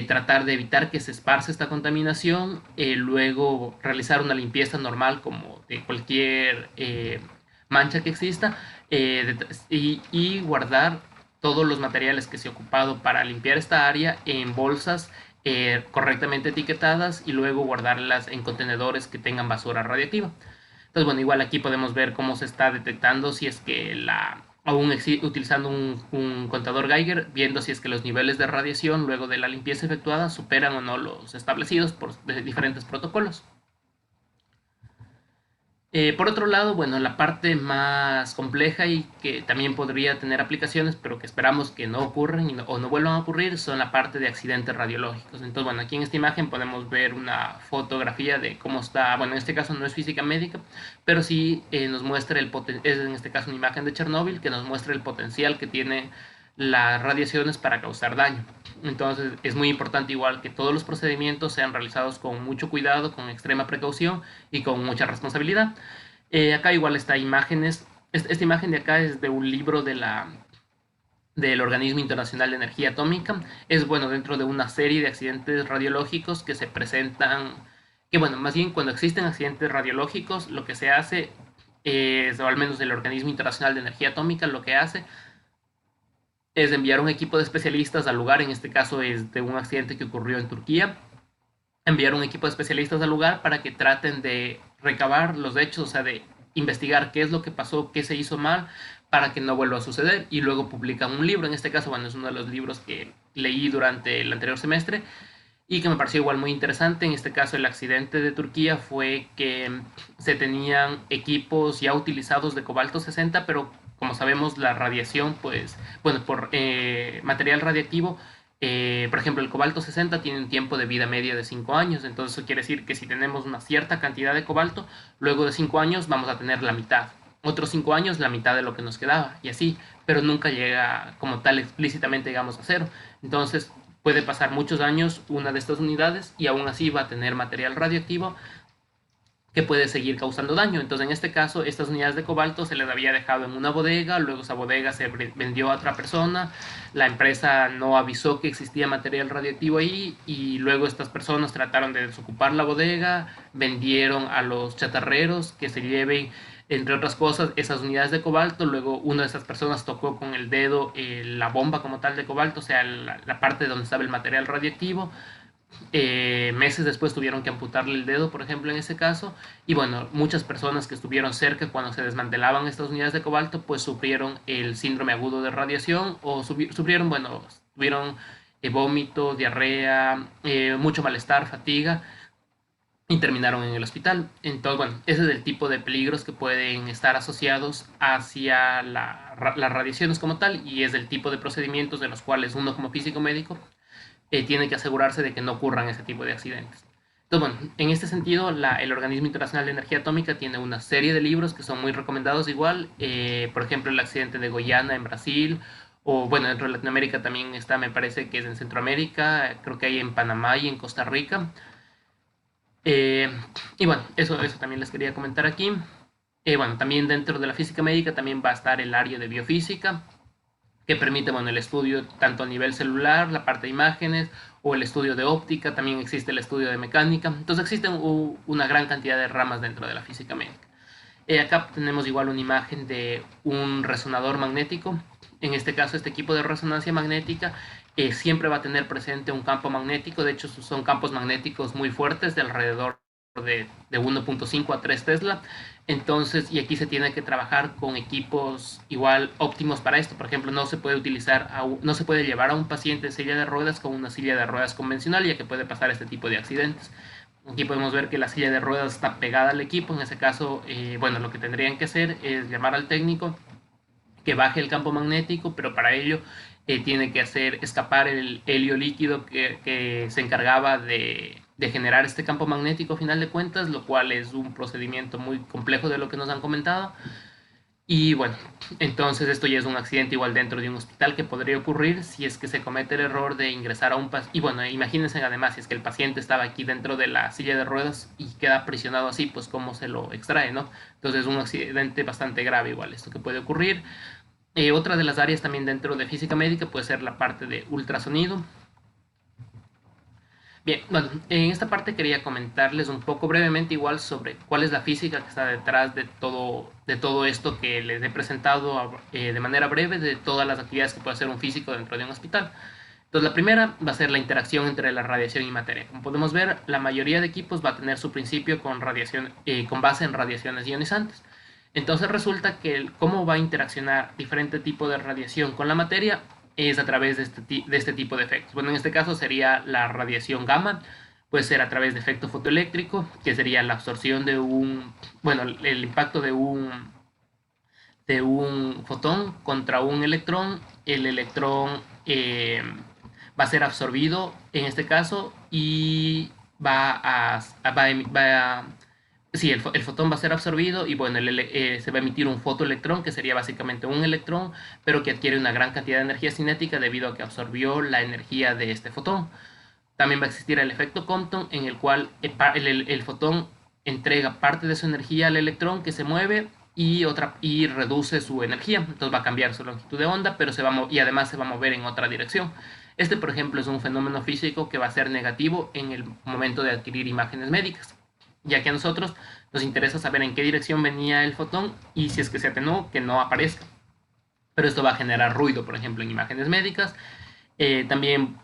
B: tratar de evitar que se esparce esta contaminación, luego realizar una limpieza normal como de cualquier mancha que exista, y guardar todos los materiales que se ha ocupado para limpiar esta área en bolsas correctamente etiquetadas y luego guardarlas en contenedores que tengan basura radiactiva. Entonces, bueno, igual aquí podemos ver cómo se está detectando si es que aún utilizando un contador Geiger, viendo si es que los niveles de radiación luego de la limpieza efectuada superan o no los establecidos por diferentes protocolos. Por otro lado, bueno, la parte más compleja y que también podría tener aplicaciones, pero que esperamos que no ocurran o no vuelvan a ocurrir, son la parte de accidentes radiológicos. Entonces, bueno, aquí en esta imagen podemos ver una fotografía de cómo está, bueno, en este caso no es física médica, pero sí nos muestra es en este caso una imagen de Chernóbil que nos muestra el potencial que tiene las radiaciones para causar daño. Entonces es muy importante igual que todos los procedimientos sean realizados con mucho cuidado, con extrema precaución y con mucha responsabilidad. Acá igual está imágenes. Esta imagen de acá es de un libro del Organismo Internacional de Energía Atómica. Es bueno dentro de una serie de accidentes radiológicos que se presentan, que bueno, más bien cuando existen accidentes radiológicos, lo que se hace es, o al menos el Organismo Internacional de Energía Atómica lo que hace es enviar un equipo de especialistas al lugar. En este caso es de un accidente que ocurrió en Turquía. Enviar un equipo de especialistas al lugar para que traten de recabar los hechos, o sea, de investigar qué es lo que pasó, qué se hizo mal, para que no vuelva a suceder. Y luego publican un libro. En este caso, bueno, es uno de los libros que leí durante el anterior semestre y que me pareció igual muy interesante. En este caso, el accidente de Turquía fue que se tenían equipos ya utilizados de cobalto 60, pero como sabemos, la radiación, pues, bueno, por material radiactivo Por ejemplo, el cobalto 60 tiene un tiempo de vida media de 5 años, entonces eso quiere decir que si tenemos una cierta cantidad de cobalto, luego de 5 años vamos a tener la mitad. Otros 5 años la mitad de lo que nos quedaba, y así, pero nunca llega como tal explícitamente, digamos, a cero. Entonces puede pasar muchos años una de estas unidades y aún así va a tener material radioactivo que puede seguir causando daño. Entonces, en este caso, estas unidades de cobalto se les había dejado en una bodega, luego esa bodega se vendió a otra persona, la empresa no avisó que existía material radioactivo ahí y luego estas personas trataron de desocupar la bodega, vendieron a los chatarreros que se lleven, entre otras cosas, esas unidades de cobalto. Luego una de esas personas tocó con el dedo la bomba como tal de cobalto, o sea, la parte donde estaba el material radioactivo. Meses después tuvieron que amputarle el dedo, por ejemplo, en ese caso. Y bueno, muchas personas que estuvieron cerca cuando se desmantelaban estas unidades de cobalto, pues sufrieron el síndrome agudo de radiación o sufrieron, bueno, tuvieron vómito, diarrea, mucho malestar, fatiga y terminaron en el hospital. Entonces, bueno, ese es el tipo de peligros que pueden estar asociados hacia las radiaciones como tal y es el tipo de procedimientos de los cuales uno como físico médico tiene que asegurarse de que no ocurran ese tipo de accidentes. Entonces, bueno, en este sentido, el Organismo Internacional de Energía Atómica tiene una serie de libros que son muy recomendados igual, por ejemplo, el accidente de Guyana en Brasil, o bueno, dentro de Latinoamérica también está, me parece que es en Centroamérica, creo que hay en Panamá y en Costa Rica. Eh, y bueno, eso también les quería comentar aquí. Bueno, también dentro de la física médica también va a estar el área de biofísica, que permite, bueno, el estudio tanto a nivel celular, la parte de imágenes, o el estudio de óptica, también existe el estudio de mecánica. Entonces existen una gran cantidad de ramas dentro de la física médica. Acá tenemos igual una imagen de un resonador magnético. En este caso, este equipo de resonancia magnética siempre va a tener presente un campo magnético. De hecho, son campos magnéticos muy fuertes de alrededor de 1.5 a 3 Tesla. Entonces, y aquí se tiene que trabajar con equipos igual óptimos para esto. Por ejemplo, no se puede no se puede llevar a un paciente en silla de ruedas con una silla de ruedas convencional, ya que puede pasar este tipo de accidentes. Aquí podemos ver que la silla de ruedas está pegada al equipo. En ese caso, bueno, lo que tendrían que hacer es llamar al técnico que baje el campo magnético, pero para ello tiene que hacer escapar el helio líquido que se encargaba de generar este campo magnético a final de cuentas, lo cual es un procedimiento muy complejo de lo que nos han comentado. Y bueno, entonces esto ya es un accidente igual dentro de un hospital que podría ocurrir si es que se comete el error de ingresar a un paciente. Y bueno, imagínense además si es que el paciente estaba aquí dentro de la silla de ruedas y queda aprisionado así, pues cómo se lo extrae, ¿no? Entonces es un accidente bastante grave igual esto que puede ocurrir. Otra de las áreas también dentro de física médica puede ser la parte de ultrasonido. Bien, bueno, en esta parte quería comentarles un poco brevemente igual sobre cuál es la física que está detrás de todo esto que les he presentado de manera breve, de todas las actividades que puede hacer un físico dentro de un hospital. Entonces, la primera va a ser la interacción entre la radiación y materia. Como podemos ver, la mayoría de equipos va a tener su principio con base en radiaciones ionizantes. Entonces resulta que cómo va a interaccionar diferente tipo de radiación con la materia es a través de este tipo de efectos. Bueno, en este caso sería la radiación gamma, puede ser a través de efecto fotoeléctrico, que sería la absorción bueno, el impacto de un fotón contra un electrón. El electrón va a ser absorbido en este caso y sí, el fotón va a ser absorbido y bueno, se va a emitir un fotoelectrón, que sería básicamente un electrón, pero que adquiere una gran cantidad de energía cinética debido a que absorbió la energía de este fotón. También va a existir el efecto Compton, en el cual el fotón entrega parte de su energía al electrón que se mueve y reduce su energía. Entonces va a cambiar su longitud de onda, pero y además se va a mover en otra dirección. Este, por ejemplo, es un fenómeno físico que va a ser negativo en el momento de adquirir imágenes médicas, ya que a nosotros nos interesa saber en qué dirección venía el fotón y si es que se atenuó, que no aparezca. Pero esto va a generar ruido, por ejemplo, en imágenes médicas. También,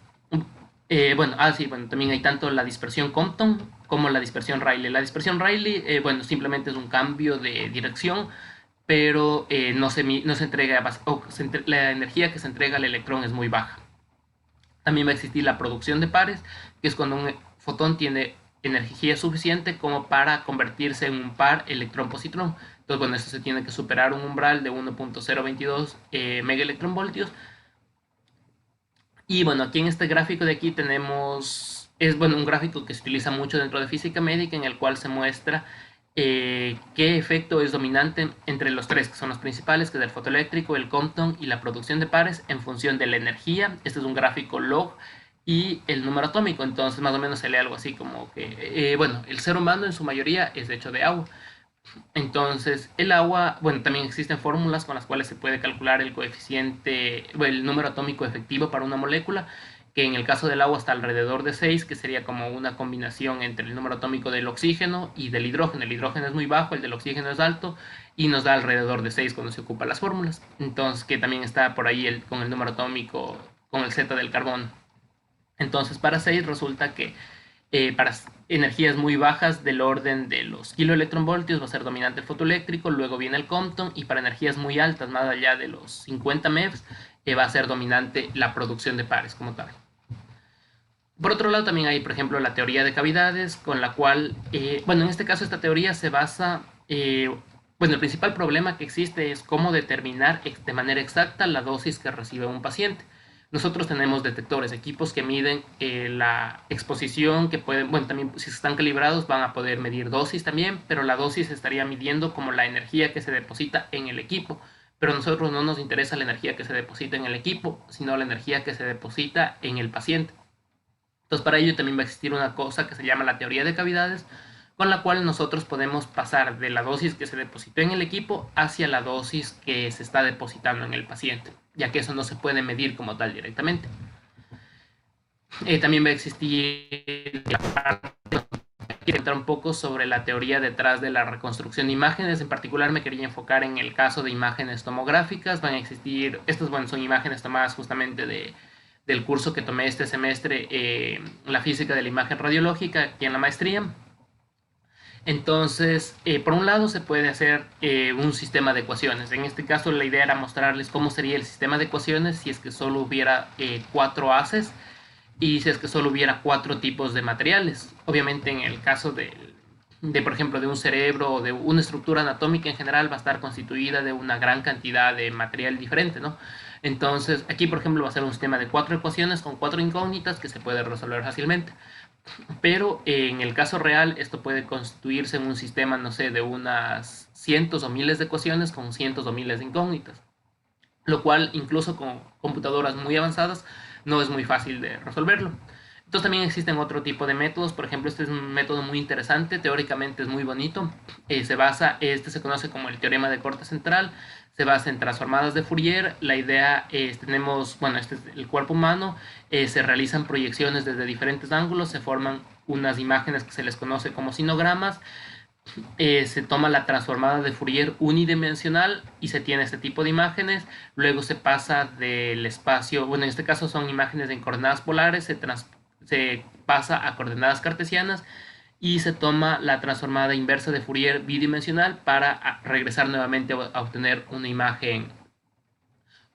B: bueno, sí, bueno, también hay tanto la dispersión Compton como la dispersión Rayleigh. La dispersión Rayleigh, bueno, simplemente es un cambio de dirección, pero no se entrega, la energía que se entrega al electrón es muy baja. También va a existir la producción de pares, que es cuando un fotón tiene energía suficiente como para convertirse en un par electrón-positrón. Entonces, bueno, eso se tiene que superar un umbral de 1.022 megaelectronvoltios. Y bueno, aquí en este gráfico de aquí tenemos, es bueno, un gráfico que se utiliza mucho dentro de física médica en el cual se muestra qué efecto es dominante entre los tres, que son los principales, que es el fotoeléctrico, el Compton y la producción de pares en función de la energía. Este es un gráfico log y el número atómico. Entonces más o menos se lee algo así como que, bueno, el ser humano en su mayoría es hecho de agua. Entonces, el agua, bueno, también existen fórmulas con las cuales se puede calcular el coeficiente, bueno, el número atómico efectivo para una molécula, que en el caso del agua está alrededor de 6, que sería como una combinación entre el número atómico del oxígeno y del hidrógeno. El hidrógeno es muy bajo, el del oxígeno es alto y nos da alrededor de 6 cuando se ocupan las fórmulas. Entonces, que también está por ahí con el número atómico, con el Z del carbono. Entonces, para 6 resulta que para energías muy bajas del orden de los kiloelectronvoltios va a ser dominante el fotoeléctrico, luego viene el Compton y para energías muy altas, más allá de los 50 MeV, va a ser dominante la producción de pares como tal. Por otro lado también hay, por ejemplo, la teoría de cavidades, con la cual, bueno, en este caso esta teoría se basa, bueno, el principal problema que existe es cómo determinar de manera exacta la dosis que recibe un paciente. Nosotros tenemos detectores, equipos que miden la exposición, que pueden, bueno, también si están calibrados van a poder medir dosis también, pero la dosis se estaría midiendo como la energía que se deposita en el equipo. Pero a nosotros no nos interesa la energía que se deposita en el equipo, sino la energía que se deposita en el paciente. Entonces, para ello también va a existir una cosa que se llama la teoría de cavidades, con la cual nosotros podemos pasar de la dosis que se depositó en el equipo hacia la dosis que se está depositando en el paciente, ya que eso no se puede medir como tal directamente. También va a existir la parte, quiero entrar un poco sobre la teoría detrás de la reconstrucción de imágenes. En particular me quería enfocar en el caso de imágenes tomográficas. Van a existir, estas bueno, son imágenes tomadas justamente del curso que tomé este semestre, la física de la imagen radiológica, aquí en la maestría. Entonces, por un lado se puede hacer un sistema de ecuaciones. En este caso la idea era mostrarles cómo sería el sistema de ecuaciones si es que solo hubiera 4 haces y si es que solo hubiera 4 tipos de materiales. Obviamente en el caso por ejemplo, de un cerebro o de una estructura anatómica en general va a estar constituida de una gran cantidad de material diferente, ¿no? Entonces, aquí, por ejemplo, va a ser un sistema de 4 ecuaciones con 4 incógnitas que se puede resolver fácilmente. Pero en el caso real, esto puede constituirse en un sistema, no sé, de unas cientos o miles de ecuaciones con cientos o miles de incógnitas, lo cual incluso con computadoras muy avanzadas no es muy fácil de resolverlo. Entonces también existen otro tipo de métodos, por ejemplo, este es un método muy interesante, teóricamente es muy bonito, este se conoce como el teorema de corte central, se basa en transformadas de Fourier, la idea es, tenemos, bueno, este es el cuerpo humano, se realizan proyecciones desde diferentes ángulos, se forman unas imágenes que se les conoce como sinogramas, se toma la transformada de Fourier unidimensional y se tiene este tipo de imágenes. Luego se pasa del espacio, bueno, en este caso son imágenes en coordenadas polares, se pasa a coordenadas cartesianas y se toma la transformada inversa de Fourier bidimensional para regresar nuevamente a obtener una imagen,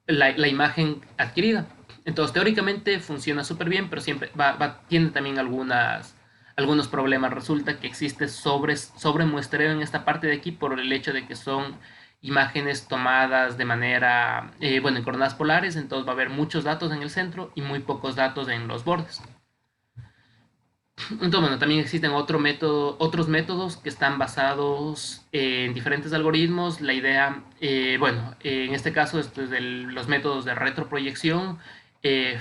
B: la imagen adquirida. Entonces, teóricamente funciona súper bien, pero siempre tiene también algunos problemas. Resulta que existe sobre muestreo en esta parte de aquí por el hecho de que son imágenes tomadas de manera, bueno, en coordenadas polares, entonces va a haber muchos datos en el centro y muy pocos datos en los bordes. Entonces, bueno, también existen otros métodos que están basados en diferentes algoritmos. La idea, bueno, en este caso, esto es los métodos de retroproyección,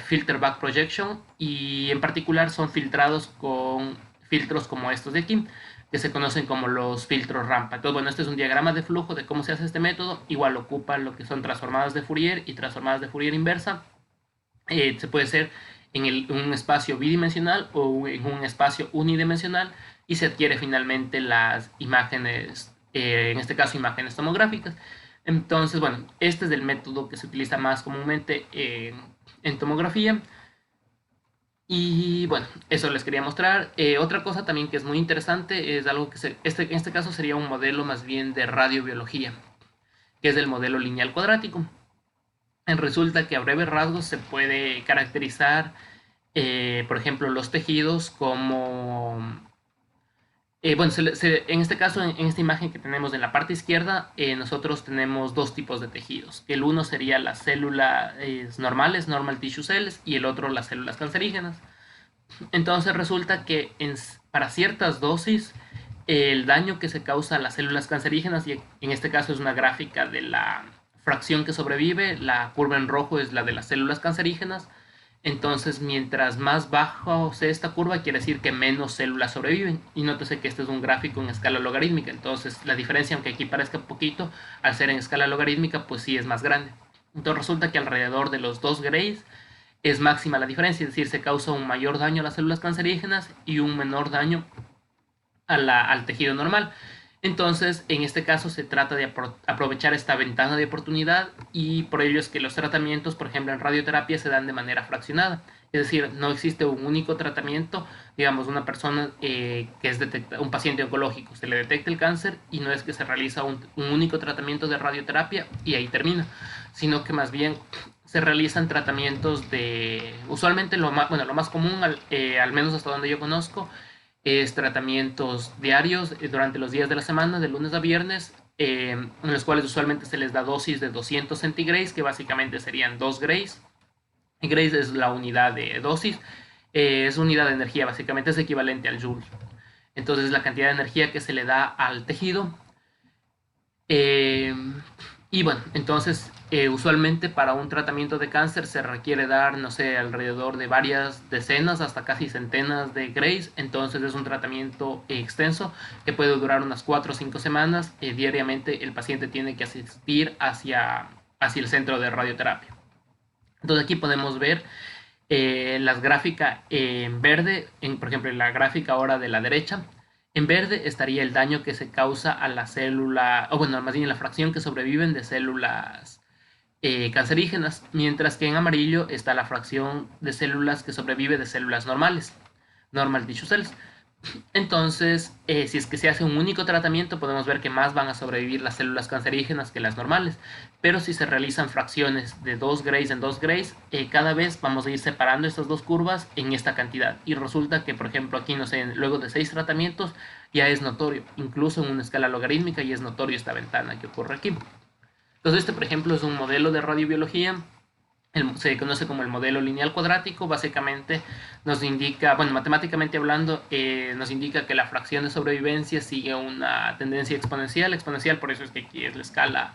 B: filter back projection, y en particular son filtrados con filtros como estos de aquí, que se conocen como los filtros rampa. Entonces, bueno, este es un diagrama de flujo de cómo se hace este método. Igual ocupa lo que son transformadas de Fourier y transformadas de Fourier inversa. Se puede hacer en un espacio bidimensional o en un espacio unidimensional y se adquiere finalmente las imágenes, en este caso imágenes tomográficas. Entonces, bueno, este es el método que se utiliza más comúnmente en tomografía. Y bueno, eso les quería mostrar. Otra cosa también que es muy interesante es algo que en este caso sería un modelo más bien de radiobiología, que es el modelo lineal cuadrático. Resulta que a breves rasgos se puede caracterizar, por ejemplo, los tejidos como Bueno, en este caso, en esta imagen que tenemos en la parte izquierda, nosotros tenemos dos tipos de tejidos. El uno sería las células normales, normal tissue cells, y el otro las células cancerígenas. Entonces resulta que para ciertas dosis, el daño que se causa a las células cancerígenas, y en este caso es una gráfica de la fracción que sobrevive, la curva en rojo es la de las células cancerígenas. Entonces, mientras más bajo sea esta curva, quiere decir que menos células sobreviven. Y nótese que este es un gráfico en escala logarítmica. Entonces, la diferencia, aunque aquí parezca poquito, al ser en escala logarítmica, pues sí es más grande. Entonces, resulta que alrededor de los 2 grays es máxima la diferencia, es decir, se causa un mayor daño a las células cancerígenas y un menor daño al tejido normal. Entonces, en este caso se trata de aprovechar esta ventana de oportunidad, y por ello es que los tratamientos, por ejemplo, en radioterapia se dan de manera fraccionada. Es decir, no existe un único tratamiento, digamos, una persona que es un paciente oncológico, se le detecta el cáncer y no es que se realiza un único tratamiento de radioterapia y ahí termina, sino que más bien se realizan tratamientos usualmente lo más común, al menos hasta donde yo conozco, es tratamientos diarios durante los días de la semana, de lunes a viernes, en los cuales usualmente se les da dosis de 200 centigrays, que básicamente serían 2 grays. Y grays es la unidad de dosis, es unidad de energía, básicamente es equivalente al joule. Entonces la cantidad de energía que se le da al tejido. Eh, y bueno, entonces usualmente para un tratamiento de cáncer se requiere dar, no sé, alrededor de varias decenas hasta casi centenas de grays. Entonces es un tratamiento extenso que puede durar unas 4 o 5 semanas. Diariamente el paciente tiene que asistir hacia el centro de radioterapia. Entonces aquí podemos ver las gráficas en verde, por ejemplo, en la gráfica ahora de la derecha. En verde estaría el daño que se causa a la célula, o bueno, más bien la fracción que sobreviven de células cancerígenas, mientras que en amarillo está la fracción de células que sobrevive de células normales, normal tissue cells. Entonces, si es que se hace un único tratamiento, podemos ver que más van a sobrevivir las células cancerígenas que las normales. Pero si se realizan fracciones de 2 grays en 2 grays, cada vez vamos a ir separando estas dos curvas en esta cantidad. Y resulta que, por ejemplo, aquí, no sé, luego de 6 tratamientos, ya es notorio, incluso en una escala logarítmica, y es notorio esta ventana que ocurre aquí. Entonces, este, por ejemplo, es un modelo de radiobiología. Se conoce como el modelo lineal cuadrático. Básicamente nos indica, bueno, matemáticamente hablando, nos indica que la fracción de sobrevivencia sigue una tendencia exponencial, por eso es que aquí es la escala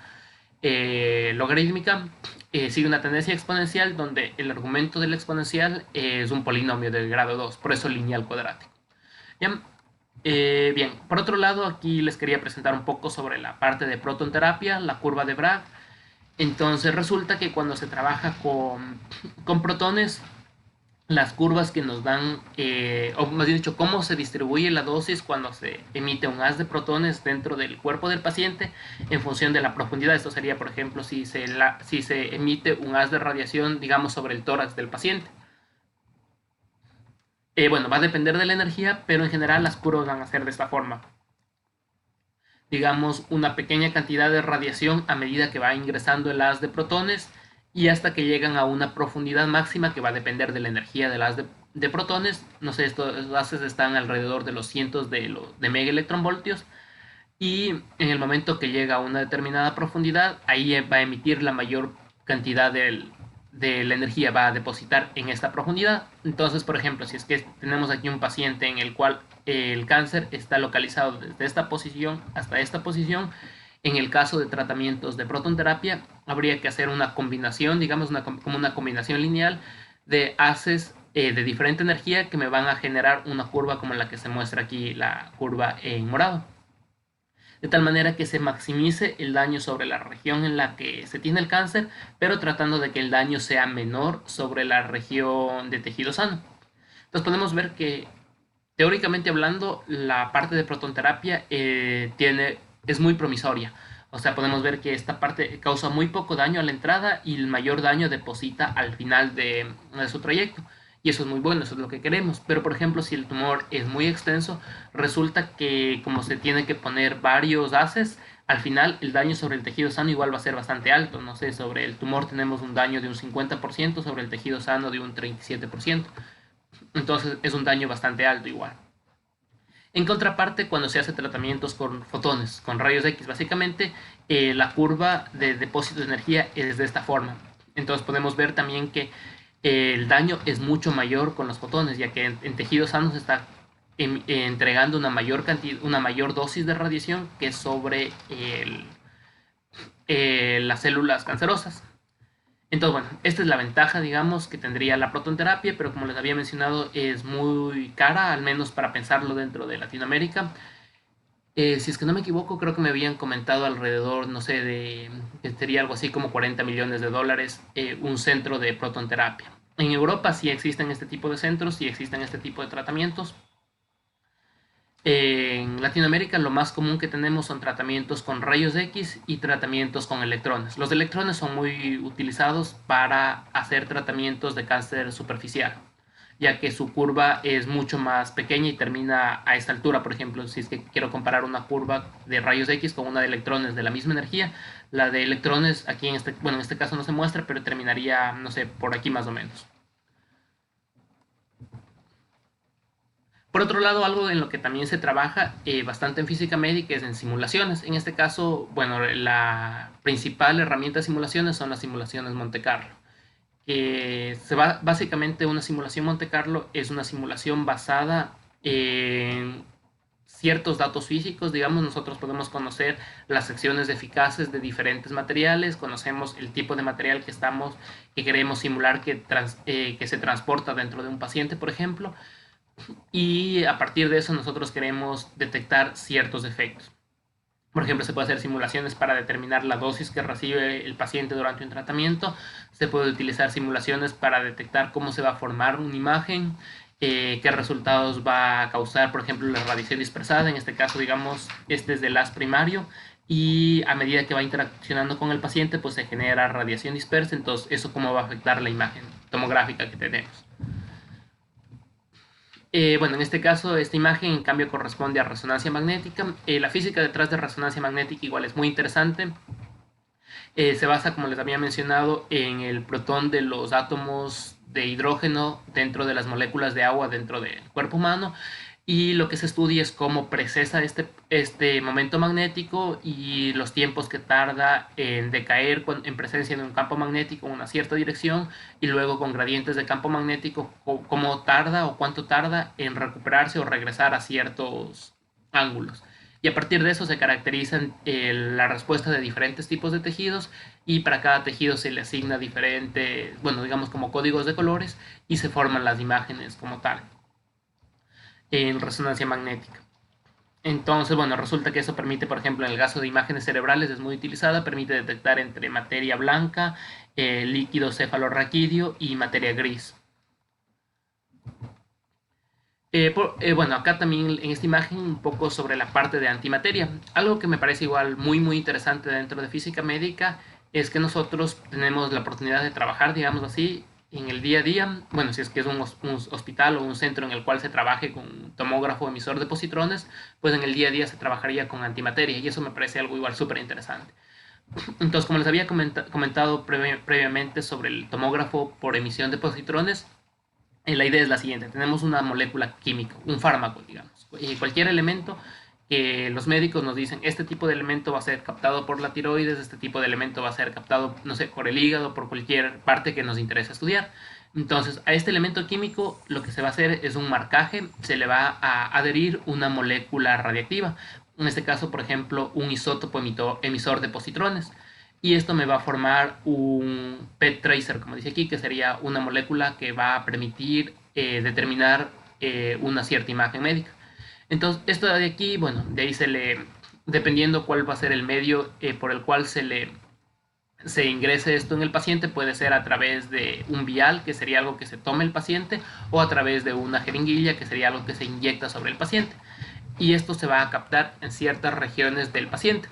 B: logarítmica, sigue una tendencia exponencial donde el argumento del exponencial es un polinomio del grado 2, por eso lineal cuadrático. ¿Ya? Bien, por otro lado, aquí les quería presentar un poco sobre la parte de protonterapia, la curva de Bragg. Entonces resulta que cuando se trabaja con protones, las curvas que nos dan, o más bien dicho, cómo se distribuye la dosis cuando se emite un haz de protones dentro del cuerpo del paciente en función de la profundidad. Esto sería, por ejemplo, si se emite un haz de radiación, digamos, sobre el tórax del paciente. Bueno, va a depender de la energía, pero en general las curvas van a ser de esta forma. Digamos, una pequeña cantidad de radiación a medida que va ingresando el haz de protones, y hasta que llegan a una profundidad máxima que va a depender de la energía del haz de protones. No sé, estos haces están alrededor de los cientos de megaelectronvoltios, y en el momento que llega a una determinada profundidad, ahí va a emitir la mayor cantidad de la energía, va a depositar en esta profundidad. Entonces, por ejemplo, si es que tenemos aquí un paciente en el cual el cáncer está localizado desde esta posición hasta esta posición, en el caso de tratamientos de protonterapia, habría que hacer una combinación, digamos, como una combinación lineal de haces de diferente energía que me van a generar una curva como la que se muestra aquí, la curva en morado, de tal manera que se maximice el daño sobre la región en la que se tiene el cáncer, pero tratando de que el daño sea menor sobre la región de tejido sano. Entonces podemos ver que, teóricamente hablando, la parte de protonterapia es muy promisoria. O sea, podemos ver que esta parte causa muy poco daño a la entrada y el mayor daño deposita al final de su trayecto. Y eso es muy bueno, eso es lo que queremos. Pero, por ejemplo, si el tumor es muy extenso, resulta que como se tiene que poner varios haces, al final el daño sobre el tejido sano igual va a ser bastante alto. No sé, sobre el tumor tenemos un daño de un 50%, sobre el tejido sano de un 37%. Entonces es un daño bastante alto igual. En contraparte, cuando se hace tratamientos con fotones, con rayos X, básicamente la curva de depósito de energía es de esta forma. Entonces podemos ver también que el daño es mucho mayor con los fotones, ya que en tejidos sanos está entregando una mayor cantidad, una mayor dosis de radiación que sobre las células cancerosas. Entonces, bueno, esta es la ventaja, digamos, que tendría la protonterapia, pero como les había mencionado, es muy cara, al menos para pensarlo dentro de Latinoamérica. Si es que no me equivoco, creo que me habían comentado alrededor, no sé, de que sería algo así como 40 millones de dólares un centro de protonterapia. En Europa sí existen este tipo de centros, sí existen este tipo de tratamientos. En Latinoamérica lo más común que tenemos son tratamientos con rayos X y tratamientos con electrones. Los electrones son muy utilizados para hacer tratamientos de cáncer superficial, ya que su curva es mucho más pequeña y termina a esta altura. Por ejemplo, si es que quiero comparar una curva de rayos X con una de electrones de la misma energía, la de electrones aquí en este caso no se muestra, pero terminaría, no sé, por aquí más o menos. Por otro lado, algo en lo que también se trabaja bastante en física médica es en simulaciones. En este caso, bueno, la principal herramienta de simulaciones son las simulaciones Monte Carlo. Básicamente una simulación Monte Carlo es una simulación basada en ciertos datos físicos. Digamos, nosotros podemos conocer las secciones eficaces de diferentes materiales, conocemos el tipo de material que queremos simular que se transporta dentro de un paciente, por ejemplo, y a partir de eso nosotros queremos detectar ciertos efectos. Por ejemplo, se puede hacer simulaciones para determinar la dosis que recibe el paciente durante un tratamiento. Se puede utilizar simulaciones para detectar cómo se va a formar una imagen, qué resultados va a causar, por ejemplo, la radiación dispersada. En este caso, digamos, este es del haz primario y a medida que va interaccionando con el paciente, pues se genera radiación dispersa. Entonces, eso cómo va a afectar la imagen tomográfica que tenemos. Bueno, en este caso, esta imagen en cambio corresponde a resonancia magnética. La física detrás de resonancia magnética igual es muy interesante. Se basa, como les había mencionado, en el protón de los átomos de hidrógeno dentro de las moléculas de agua dentro del cuerpo humano. Y lo que se estudia es cómo precesa este momento magnético y los tiempos que tarda en decaer en presencia de un campo magnético en una cierta dirección, y luego con gradientes de campo magnético, cómo tarda o cuánto tarda en recuperarse o regresar a ciertos ángulos. Y a partir de eso se caracterizan la respuesta de diferentes tipos de tejidos, y para cada tejido se le asigna diferentes, bueno, digamos como códigos de colores, y se forman las imágenes como tal en resonancia magnética. Entonces, bueno, resulta que eso permite, por ejemplo, en el caso de imágenes cerebrales es muy utilizada, permite detectar entre materia blanca, líquido cefalorraquídeo y materia gris. Bueno, acá también en esta imagen un poco sobre la parte de antimateria. Algo que me parece igual muy interesante dentro de física médica es que nosotros tenemos la oportunidad de trabajar, digamos así, en el día a día. Bueno, si es que es un hospital o un centro en el cual se trabaje con tomógrafo emisor de positrones, pues en el día a día se trabajaría con antimateria, y eso me parece algo igual súper interesante. Entonces, como les había comentado previamente sobre el tomógrafo por emisión de positrones, la idea es la siguiente: tenemos una molécula química, un fármaco, digamos, cualquier elemento que los médicos nos dicen, este tipo de elemento va a ser captado por la tiroides, este tipo de elemento va a ser captado, no sé, por el hígado, por cualquier parte que nos interese estudiar. Entonces, a este elemento químico lo que se va a hacer es un marcaje, se le va a adherir una molécula radiactiva, en este caso, por ejemplo, un isótopo emisor de positrones. Y esto me va a formar un PET tracer, como dice aquí, que sería una molécula que va a permitir determinar una cierta imagen médica. Entonces, esto de aquí, bueno, de ahí dependiendo cuál va a ser el medio por el cual se ingrese esto en el paciente, puede ser a través de un vial, que sería algo que se tome el paciente, o a través de una jeringuilla, que sería algo que se inyecta sobre el paciente. Y esto se va a captar en ciertas regiones del paciente.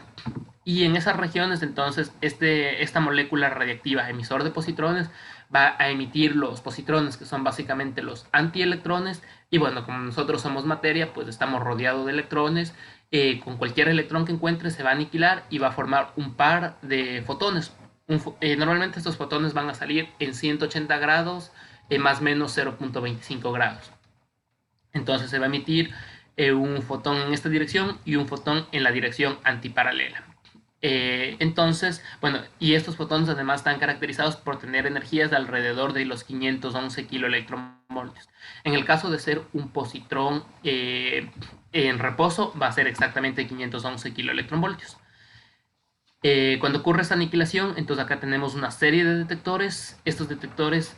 B: Y en esas regiones, entonces, esta molécula radiactiva emisor de positrones va a emitir los positrones, que son básicamente los antielectrones. Y bueno, como nosotros somos materia, pues estamos rodeados de electrones. Con cualquier electrón que encuentre se va a aniquilar y va a formar un par de fotones. Normalmente estos fotones van a salir en 180 grados, más o menos 0.25 grados. Entonces se va a emitir un fotón en esta dirección y un fotón en la dirección antiparalela. Entonces, bueno, y estos fotones además están caracterizados por tener energías de alrededor de los 511 kiloelectronvoltios. En el caso de ser un positrón en reposo, va a ser exactamente 511 kiloelectronvoltios. Cuando ocurre esta aniquilación, entonces acá tenemos una serie de detectores. Estos detectores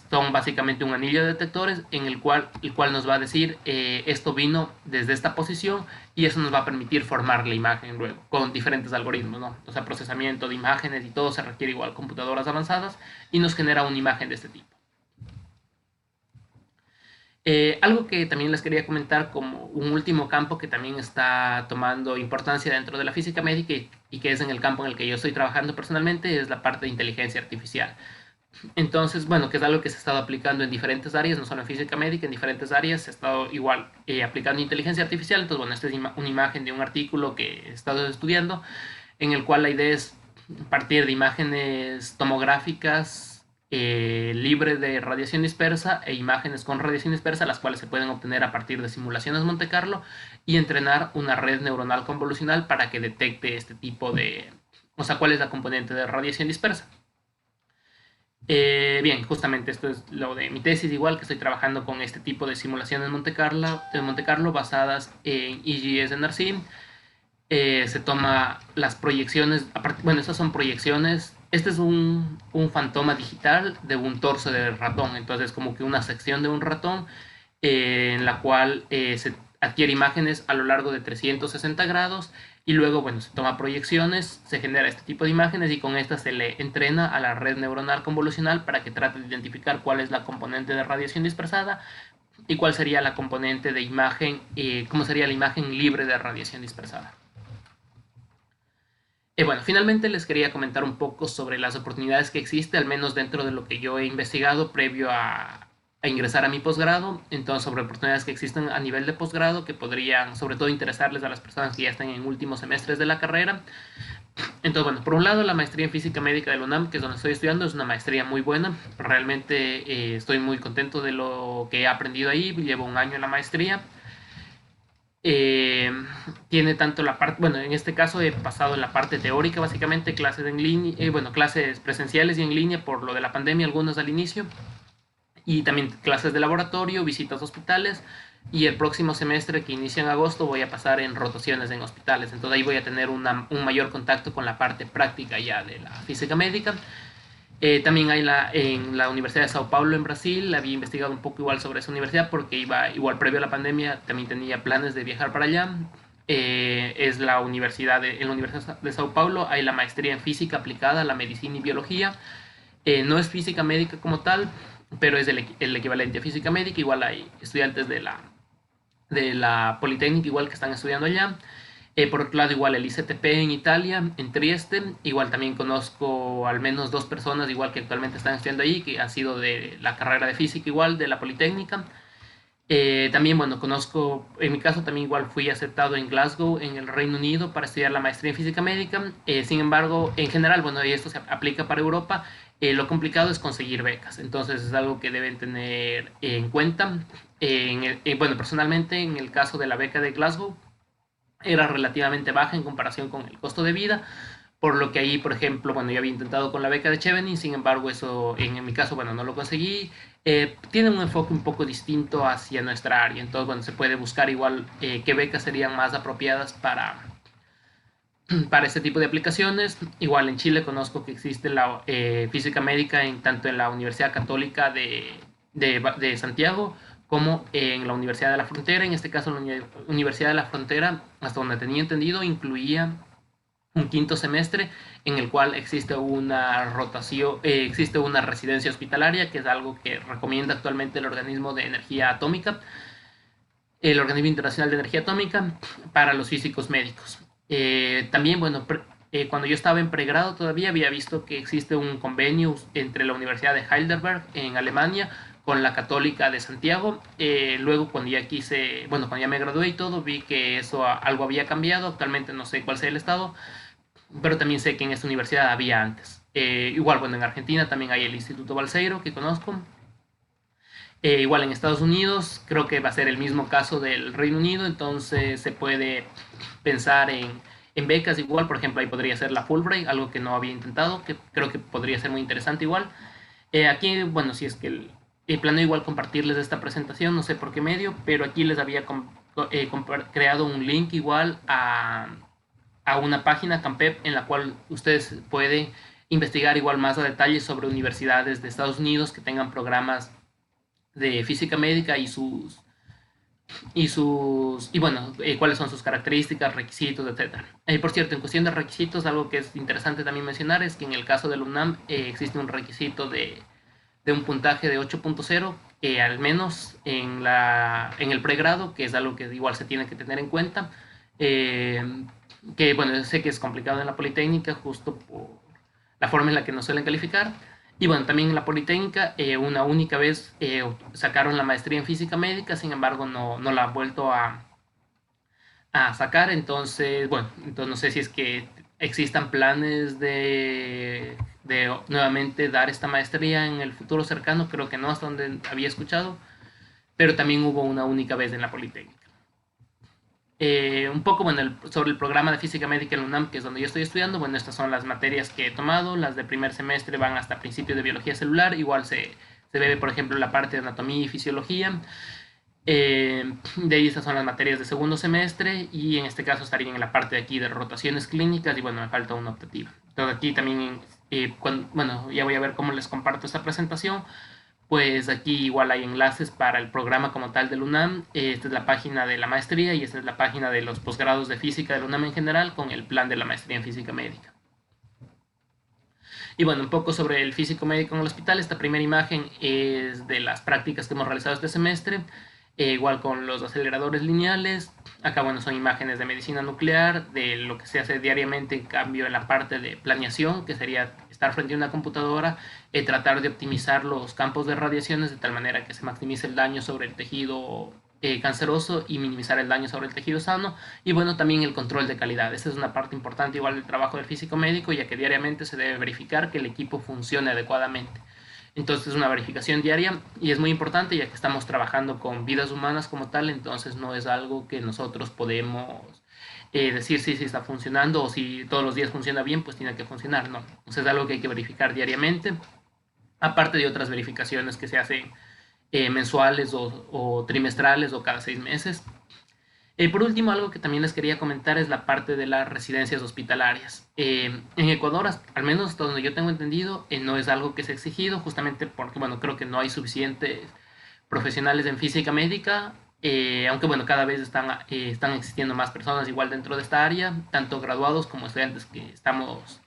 B: son básicamente un anillo de detectores en el cual nos va a decir esto vino desde esta posición, y eso nos va a permitir formar la imagen luego con diferentes algoritmos, ¿no? O sea, procesamiento de imágenes y todo se requiere igual computadoras avanzadas y nos genera una imagen de este tipo. Algo que también les quería comentar como un último campo que también está tomando importancia dentro de la física médica y que es en el campo en el que yo estoy trabajando personalmente es la parte de inteligencia artificial. Entonces, bueno, que es algo que se ha estado aplicando en diferentes áreas, no solo en física médica, en diferentes áreas se ha estado igual aplicando inteligencia artificial. Entonces, bueno, esta es una imagen de un artículo que he estado estudiando en el cual la idea es partir de imágenes tomográficas libre de radiación dispersa e imágenes con radiación dispersa, las cuales se pueden obtener a partir de simulaciones Monte Carlo, y entrenar una red neuronal convolucional para que detecte este tipo de, o sea, cuál es la componente de radiación dispersa. Bien, justamente esto es lo de mi tesis, igual que estoy trabajando con este tipo de simulaciones Monte Carlo basadas en EGS-NRC. Se toma las proyecciones, bueno, estas son proyecciones, este es un fantoma digital de un torso de ratón, entonces como que una sección de un ratón en la cual se adquiere imágenes a lo largo de 360 grados y luego, bueno, se toma proyecciones, se genera este tipo de imágenes y con estas se le entrena a la red neuronal convolucional para que trate de identificar cuál es la componente de radiación dispersada y cuál sería la componente de imagen, cómo sería la imagen libre de radiación dispersada. Bueno, finalmente les quería comentar un poco sobre las oportunidades que existe, al menos dentro de lo que yo he investigado previo a ingresar a mi posgrado. Entonces, sobre oportunidades que existen a nivel de posgrado que podrían, sobre todo, interesarles a las personas que ya están en últimos semestres de la carrera. Entonces, bueno, por un lado, la maestría en física médica de la UNAM, que es donde estoy estudiando, es una maestría muy buena. Realmente estoy muy contento de lo que he aprendido ahí. Llevo un año en la maestría. Eh, Tiene tanto la parte, bueno, en este caso he pasado en la parte teórica, básicamente, clases en línea, bueno, clases presenciales y en línea por lo de la pandemia, algunas al inicio, y también clases de laboratorio, visitas a hospitales, y el próximo semestre que inicia en agosto voy a pasar en rotaciones en hospitales, entonces ahí voy a tener un mayor contacto con la parte práctica ya de la física médica. También hay en la Universidad de Sao Paulo en Brasil, había investigado un poco igual sobre esa universidad porque iba igual previo a la pandemia, también tenía planes de viajar para allá. Es la universidad en la Universidad de Sao Paulo hay la maestría en física aplicada a la medicina y biología. No es física médica como tal, pero es el equivalente a física médica. Igual hay estudiantes de la Politécnica igual que están estudiando allá. Por otro lado, igual el ICTP en Italia, en Trieste, igual también conozco al menos dos personas igual que actualmente están estudiando ahí, que han sido de la carrera de física igual, de la Politécnica. También, bueno, conozco, en mi caso también igual fui aceptado en Glasgow, en el Reino Unido, para estudiar la maestría en física médica. Sin embargo, en general, bueno, y esto se aplica para Europa, lo complicado es conseguir becas, entonces es algo que deben tener en cuenta. Bueno, personalmente, en el caso de la beca de Glasgow, era relativamente baja en comparación con el costo de vida, por lo que ahí, por ejemplo, bueno, yo había intentado con la beca de Chevening, sin embargo, eso en mi caso, bueno, no lo conseguí. Tiene un enfoque un poco distinto hacia nuestra área, entonces, bueno, se puede buscar igual qué becas serían más apropiadas para este tipo de aplicaciones. Igual en Chile conozco que existe la física médica tanto en la Universidad Católica de Santiago como en la Universidad de la Frontera. En este caso, la Universidad de la Frontera, hasta donde tenía entendido, incluía un quinto semestre en el cual existe una rotación, existe una residencia hospitalaria, que es algo que recomienda actualmente el organismo de energía atómica, el Organismo Internacional de Energía Atómica, para los físicos médicos. También, bueno, cuando yo estaba en pregrado todavía había visto que existe un convenio entre la Universidad de Heidelberg en Alemania con la Católica de Santiago. Luego cuando ya quise, bueno, cuando ya me gradué y todo, vi que eso algo había cambiado. Actualmente no sé cuál sea el estado, pero también sé que en esta universidad había antes. Igual, bueno, en Argentina también hay el Instituto Balseiro, que conozco. Igual en Estados Unidos, creo que va a ser el mismo caso del Reino Unido, entonces se puede pensar en becas igual, por ejemplo, ahí podría ser la Fulbright, algo que no había intentado, que creo que podría ser muy interesante igual. Aquí, bueno, si es que planeo igual compartirles esta presentación, no sé por qué medio, pero aquí les había creado un link igual a una página Campep en la cual ustedes pueden investigar igual más a detalle sobre universidades de Estados Unidos que tengan programas de física médica y bueno, cuáles son sus características, requisitos, etcétera. Por cierto, en cuestión de requisitos, algo que es interesante también mencionar es que en el caso del UNAM existe un requisito de un puntaje de 8.0, al menos en el pregrado, que es algo que igual se tiene que tener en cuenta. Eh, que bueno, sé que es complicado en la Politécnica justo por la forma en la que nos suelen calificar. Y bueno, también en la Politécnica una única vez sacaron la maestría en física médica, sin embargo no la han vuelto a sacar, entonces, bueno, entonces no sé si es que existan planes de nuevamente dar esta maestría en el futuro cercano, creo que no, hasta donde había escuchado, pero también hubo una única vez en la Politécnica. Un poco bueno, sobre el programa de física médica en la UNAM, que es donde yo estoy estudiando. Bueno, estas son las materias que he tomado. Las de primer semestre van hasta principios de biología celular. Igual se ve, por ejemplo, la parte de anatomía y fisiología. De ahí estas son las materias de segundo semestre y en este caso estaría en la parte de aquí de rotaciones clínicas y bueno, me falta una optativa. Entonces aquí también, bueno, ya voy a ver cómo les comparto esta presentación. Pues aquí igual hay enlaces para el programa como tal del UNAM. Esta es la página de la maestría y esta es la página de los posgrados de física del UNAM en general con el plan de la maestría en física médica. Y bueno, un poco sobre el físico médico en el hospital. Esta primera imagen es de las prácticas que hemos realizado este semestre, igual con los aceleradores lineales. Acá, bueno, son imágenes de medicina nuclear, de lo que se hace diariamente, en cambio, en la parte de planeación, que sería estar frente a una computadora, tratar de optimizar los campos de radiaciones de tal manera que se maximice el daño sobre el tejido canceroso y minimizar el daño sobre el tejido sano. Y bueno, también el control de calidad. Esta es una parte importante igual del trabajo del físico médico, ya que diariamente se debe verificar que el equipo funcione adecuadamente. Entonces es una verificación diaria y es muy importante ya que estamos trabajando con vidas humanas como tal, entonces no es algo que nosotros podemos decir si está funcionando o si todos los días funciona bien, pues tiene que funcionar, no. Entonces es algo que hay que verificar diariamente, aparte de otras verificaciones que se hacen mensuales o trimestrales o cada 6 meses. Por último, algo que también les quería comentar es la parte de las residencias hospitalarias. En Ecuador, al menos hasta donde yo tengo entendido, no es algo que se ha exigido, justamente porque, bueno, creo que no hay suficientes profesionales en física médica, aunque, bueno, cada vez están existiendo más personas igual dentro de esta área, tanto graduados como estudiantes que estamos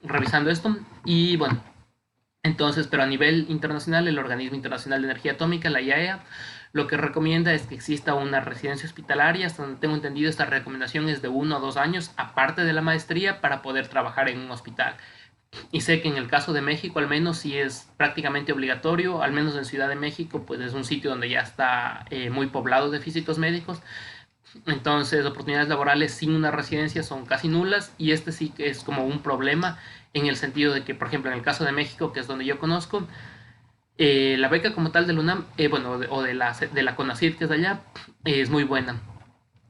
B: revisando esto. Y, bueno, entonces, pero a nivel internacional, el Organismo Internacional de Energía Atómica, la IAEA, lo que recomienda es que exista una residencia hospitalaria. Hasta donde tengo entendido, esta recomendación es de 1 o 2 años, aparte de la maestría, para poder trabajar en un hospital. Y sé que en el caso de México, al menos, sí es prácticamente obligatorio, al menos en Ciudad de México, pues es un sitio donde ya está muy poblado de físicos médicos. Entonces, oportunidades laborales sin una residencia son casi nulas y este sí que es como un problema en el sentido de que, por ejemplo, en el caso de México, que es donde yo conozco, la beca como tal del UNAM, bueno, o de la CONACYT, que es de allá, es muy buena.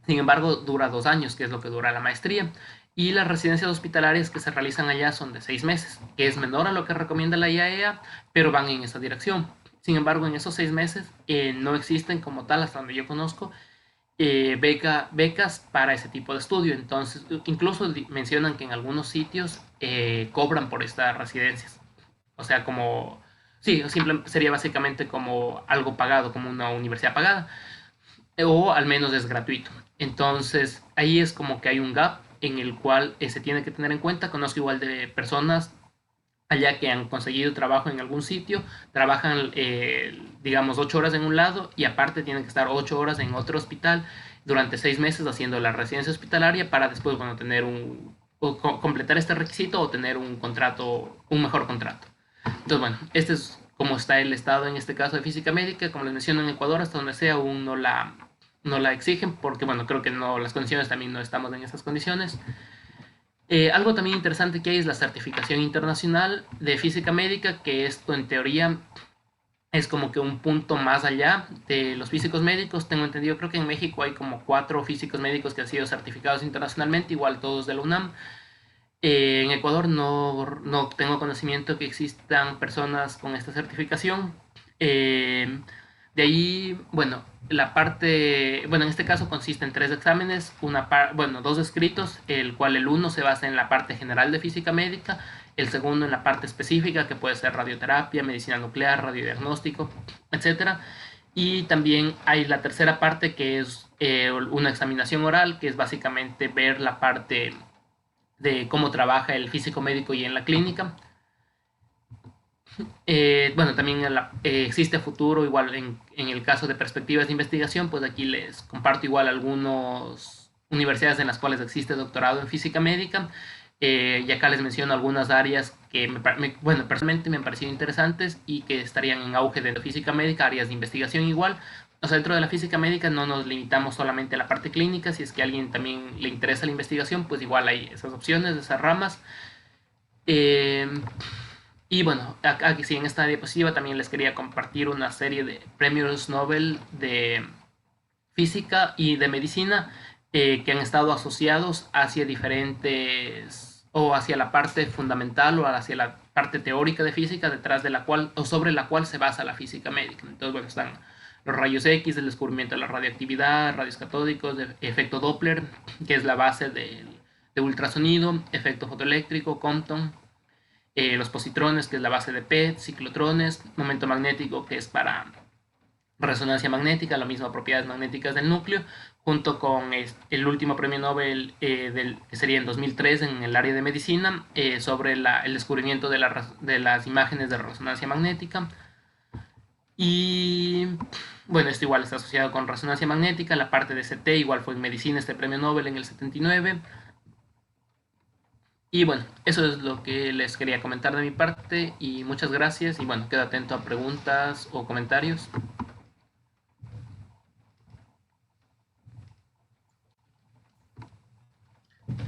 B: Sin embargo, dura 2 años, que es lo que dura la maestría. Y las residencias hospitalarias que se realizan allá son de 6 meses, que es menor a lo que recomienda la IAEA, pero van en esa dirección. Sin embargo, en esos 6 meses no existen como tal, hasta donde yo conozco, becas para ese tipo de estudio. Entonces, incluso mencionan que en algunos sitios cobran por estas residencias. O sea, como, sí, sería básicamente como algo pagado, como una universidad pagada, o al menos es gratuito. Entonces, ahí es como que hay un gap en el cual se tiene que tener en cuenta. Conozco igual de personas allá que han conseguido trabajo en algún sitio, trabajan, digamos, 8 horas en un lado y aparte tienen que estar 8 horas en otro hospital durante 6 meses haciendo la residencia hospitalaria para después, bueno, tener completar este requisito o tener un contrato, un mejor contrato. Entonces, bueno, este es como está el estado en este caso de física médica. Como les menciono, en Ecuador, hasta donde sea, aún no la exigen porque, bueno, creo que no, las condiciones también no estamos en esas condiciones. Algo también interesante que hay es la certificación internacional de física médica, que esto en teoría es como que un punto más allá de los físicos médicos. Tengo entendido, creo que en México hay como 4 físicos médicos que han sido certificados internacionalmente, igual todos de la UNAM. En Ecuador no tengo conocimiento que existan personas con esta certificación. Eh, de ahí, bueno, en este caso consiste en 3 exámenes, bueno, 2 escritos, el cual el uno se basa en la parte general de física médica, el segundo en la parte específica, que puede ser radioterapia, medicina nuclear, radiodiagnóstico, etcétera. Y también hay la tercera parte, que es una examinación oral, que es básicamente ver la parte de cómo trabaja el físico médico y en la clínica. Bueno, también existe futuro, igual en el caso de perspectivas de investigación, pues aquí les comparto igual algunas universidades en las cuales existe doctorado en física médica. Y acá les menciono algunas áreas que, bueno, personalmente me han parecido interesantes y que estarían en auge de la física médica, áreas de investigación igual. O sea, dentro de la física médica no nos limitamos solamente a la parte clínica, si es que a alguien también le interesa la investigación, pues igual hay esas opciones, esas ramas. Eh, y bueno, aquí sí, en esta diapositiva también les quería compartir una serie de premios Nobel de física y de medicina que han estado asociados hacia diferentes, o hacia la parte fundamental o hacia la parte teórica de física detrás de la cual, o sobre la cual se basa la física médica. Entonces, bueno, están los rayos X, el descubrimiento de la radioactividad, rayos catódicos, de efecto Doppler, que es la base de ultrasonido, efecto fotoeléctrico, Compton, los positrones, que es la base de PET, ciclotrones, momento magnético, que es para resonancia magnética, lo mismo propiedades magnéticas del núcleo, junto con el último premio Nobel que sería en 2003 en el área de medicina, sobre el descubrimiento de las imágenes de resonancia magnética. Y bueno, esto igual está asociado con resonancia magnética, la parte de CT igual fue en medicina este premio Nobel en el 79. Y bueno, eso es lo que les quería comentar de mi parte y muchas gracias y bueno, quedo atento a preguntas o comentarios.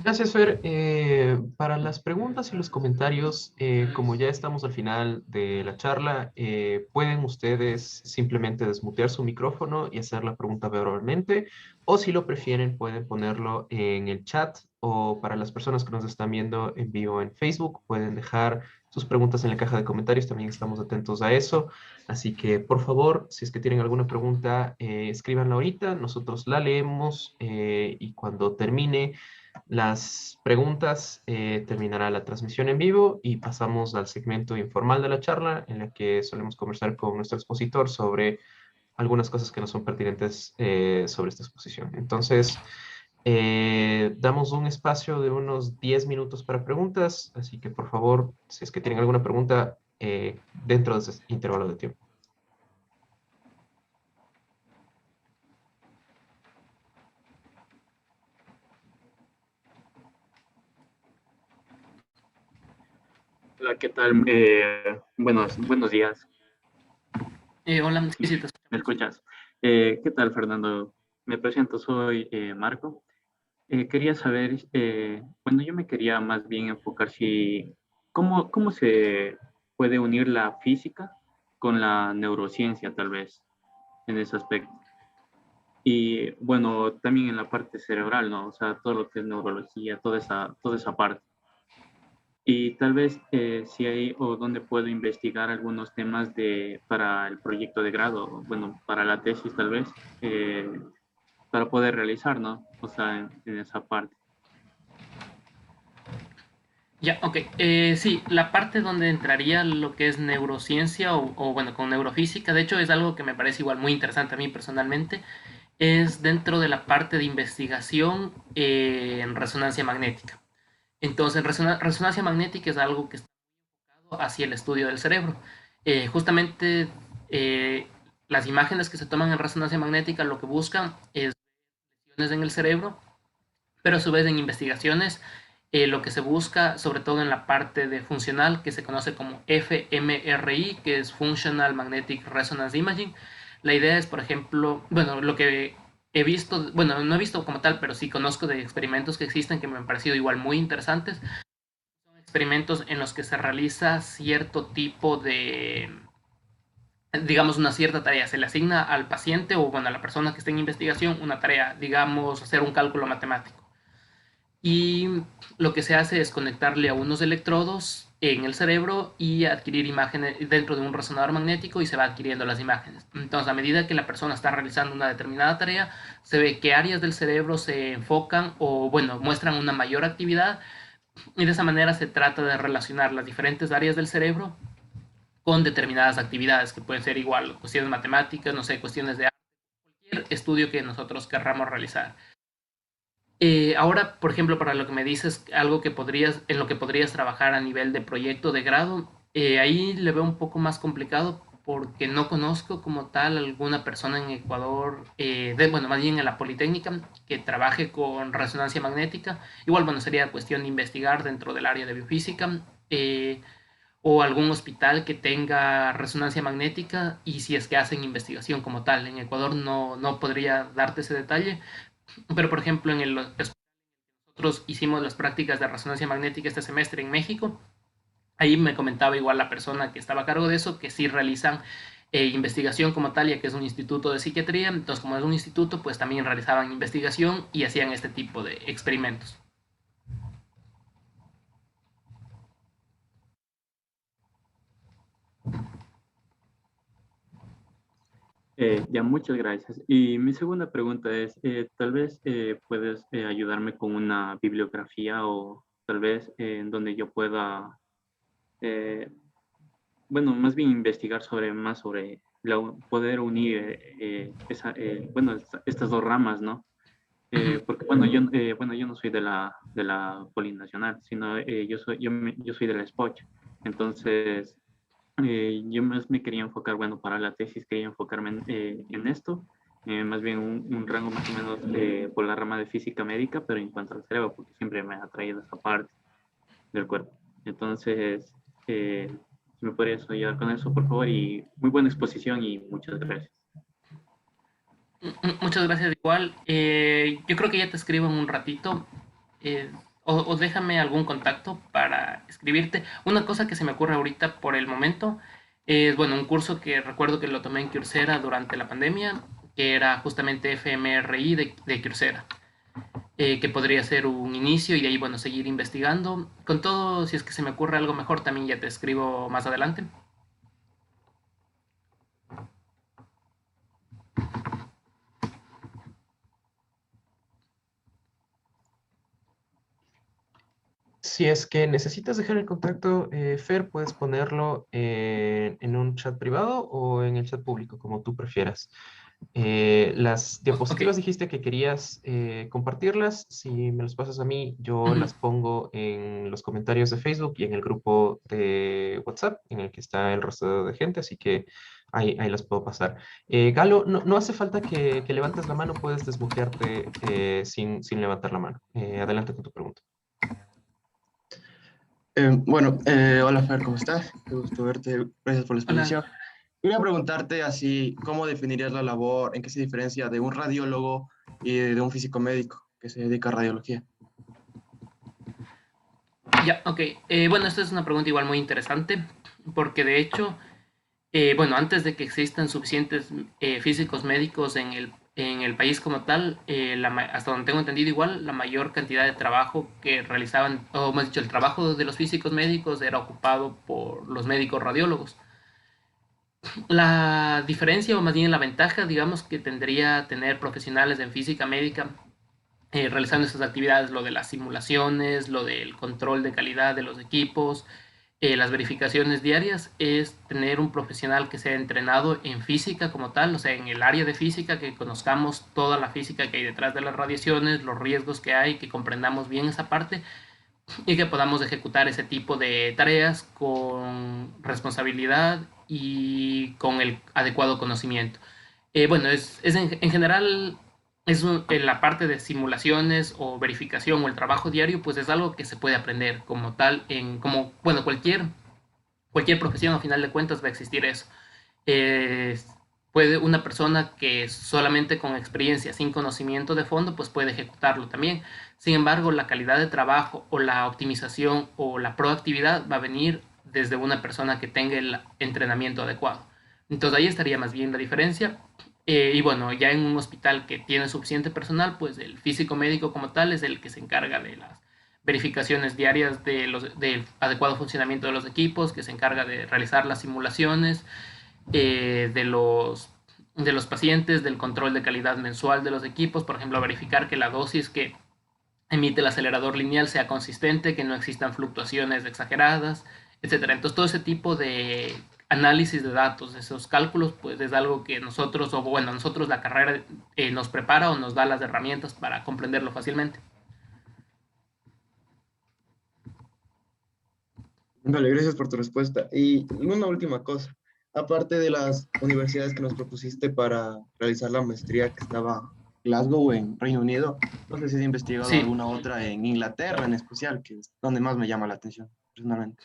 A: Gracias, Fer. Para las preguntas y los comentarios, como ya estamos al final de la charla, pueden ustedes simplemente desmutear su micrófono y hacer la pregunta verbalmente, o si lo prefieren, pueden ponerlo en el chat, o para las personas que nos están viendo en vivo en Facebook, pueden dejar sus preguntas en la caja de comentarios, también estamos atentos a eso. Así que, por favor, si es que tienen alguna pregunta, escríbanla ahorita, nosotros la leemos y cuando termine las preguntas, terminará la transmisión en vivo y pasamos al segmento informal de la charla en la que solemos conversar con nuestro expositor sobre algunas cosas que no son pertinentes sobre esta exposición. Entonces, damos un espacio de unos 10 minutos para preguntas, así que por favor, si es que tienen alguna pregunta, dentro de ese intervalo de tiempo.
C: Hola, ¿qué tal? Buenos días.
B: Hola, sí, sí, te
C: ¿Me
B: escuchamos.
C: escuchas? ¿Qué tal, Fernando? Me presento, soy Marco. Quería saber, bueno, yo me quería más bien enfocar si, ¿cómo se puede unir la física con la neurociencia, tal vez, en ese aspecto? Y bueno, también en la parte cerebral, ¿no? O sea, todo lo que es neurología, toda esa parte. Y tal vez si hay o donde puedo investigar algunos temas para el proyecto de grado, bueno, para la tesis tal vez, para poder realizar, ¿no? O sea, en esa parte.
B: Ya, ok. Sí, la parte donde entraría lo que es neurociencia bueno, con neurofísica, de hecho es algo que me parece igual muy interesante a mí personalmente, es dentro de la parte de investigación en resonancia magnética. Entonces, resonancia magnética es algo que está enfocado hacia el estudio del cerebro. Justamente eh, las imágenes que se toman en resonancia magnética lo que buscan es lesiones en el cerebro, pero a su vez en investigaciones lo que se busca, sobre todo en la parte de funcional, que se conoce como fMRI, que es Functional Magnetic Resonance Imaging. La idea es, por ejemplo, bueno, lo que he visto, bueno, no he visto como tal, pero sí conozco de experimentos que existen que me han parecido igual muy interesantes. Son experimentos en los que se realiza cierto tipo digamos, una cierta tarea. Se le asigna al paciente o, bueno, a la persona que está en investigación una tarea, digamos, hacer un cálculo matemático. Y lo que se hace es conectarle a unos electrodos en el cerebro y adquirir imágenes dentro de un resonador magnético y se va adquiriendo las imágenes. Entonces, a medida que la persona está realizando una determinada tarea, se ve qué áreas del cerebro se enfocan o, bueno, muestran una mayor actividad y de esa manera se trata de relacionar las diferentes áreas del cerebro con determinadas actividades que pueden ser igual cuestiones matemáticas, no sé, cuestiones de arte, cualquier estudio que nosotros querramos realizar. Ahora, por ejemplo, para lo que me dices, algo que en lo que podrías trabajar a nivel de proyecto de grado, ahí le veo un poco más complicado porque no conozco como tal alguna persona en Ecuador, bueno, más bien en la Politécnica, que trabaje con resonancia magnética. Igual, bueno, sería cuestión de investigar dentro del área de biofísica, o algún hospital que tenga resonancia magnética y si es que hacen investigación como tal. En Ecuador no podría darte ese detalle, pero por ejemplo, nosotros hicimos las prácticas de resonancia magnética este semestre en México. Ahí me comentaba igual la persona que estaba a cargo de eso, que sí realizan investigación como tal, ya que es un instituto de psiquiatría. Entonces, como es un instituto, pues también realizaban investigación y hacían este tipo de experimentos.
C: Ya, muchas gracias. Y mi segunda pregunta es, tal vez puedes ayudarme con una bibliografía o tal vez en donde yo pueda, eh, bueno, más bien investigar más sobre poder unir bueno, estas dos ramas, ¿no? Porque bueno, yo no soy de la Polinacional, sino yo soy de la SPOCH. Entonces, yo más me quería enfocar, bueno, para la tesis quería enfocarme en esto, más bien un rango más o menos por la rama de física médica, pero en cuanto al cerebro, porque siempre me ha atraído esa parte del cuerpo. Entonces, si me podrías ayudar con eso, por favor, y muy buena exposición y muchas gracias.
B: Muchas gracias igual. Yo creo que ya te escribo en un ratito. eh, o déjame algún contacto para escribirte. Una cosa que se me ocurre ahorita por el momento es, bueno, un curso que recuerdo que lo tomé en Coursera durante la pandemia, que era justamente FMRI de Coursera, que podría ser un inicio y de ahí, bueno, seguir investigando. Con todo, si es que se me ocurre algo mejor, también ya te escribo más adelante.
A: Si es que necesitas dejar el contacto, Fer, puedes ponerlo en un chat privado o en el chat público, como tú prefieras. Las
B: Ok.
A: diapositivas dijiste que querías compartirlas. Si me las pasas a mí, yo
B: Ujú.
A: las pongo en los comentarios de Facebook y en el grupo de WhatsApp en el que está el resto de gente, así que ahí las puedo pasar. Galo, no hace falta que levantes la mano, puedes desbloquearte sin levantar la mano. Adelante con tu pregunta.
D: Bueno, hola Fer, ¿cómo estás? Qué gusto verte, gracias por la
B: Hola.
D: exposición. Quería preguntarte así, ¿cómo definirías la labor, en qué se diferencia de un radiólogo y de un físico médico que se dedica a radiología?
B: Ya, ok. Bueno, esta es una pregunta igual muy interesante, porque de hecho, bueno, antes de que existan suficientes físicos médicos en el país como tal, hasta donde tengo entendido igual, la mayor cantidad de trabajo que realizaban, o más dicho, el trabajo de los físicos médicos era ocupado por los médicos radiólogos. La diferencia, o más bien la ventaja, digamos, que tendría tener profesionales en física médica realizando estas actividades, lo de las simulaciones, lo del control de calidad de los equipos, las verificaciones diarias, es tener un profesional que sea entrenado en física como tal, o sea, en el área de física, que conozcamos toda la física que hay detrás de las radiaciones, los riesgos que hay, que comprendamos bien esa parte y que podamos ejecutar ese tipo de tareas con responsabilidad y con el adecuado conocimiento. Bueno, en general, en la parte de simulaciones o verificación o el trabajo diario, pues es algo que se puede aprender como tal, bueno, cualquier profesión, a final de cuentas, va a existir eso. Eh, puede una persona que solamente con experiencia, sin conocimiento de fondo, pues puede ejecutarlo también. Sin embargo, la calidad de trabajo o la optimización o la proactividad va a venir desde una persona que tenga el entrenamiento adecuado. Entonces ahí estaría más bien la diferencia. Y bueno, ya en un hospital que tiene suficiente personal, pues el físico médico como tal es el que se encarga de las verificaciones diarias del adecuado funcionamiento de los equipos, que se encarga de realizar las simulaciones de los pacientes, del control de calidad mensual de los equipos, por ejemplo, verificar que la dosis que emite el acelerador lineal sea consistente, que no existan fluctuaciones exageradas, etcétera. Entonces, todo ese tipo de análisis de datos, esos cálculos, pues es algo que nosotros, o bueno, nosotros la carrera nos prepara o nos da las herramientas para comprenderlo fácilmente.
D: Vale, gracias por tu respuesta. Y una última cosa. Aparte de las universidades que nos propusiste para realizar la maestría que estaba en Glasgow, en Reino Unido, no sé si has investigado
B: Sí,
D: alguna otra en Inglaterra en especial, que es donde más me llama la atención, personalmente.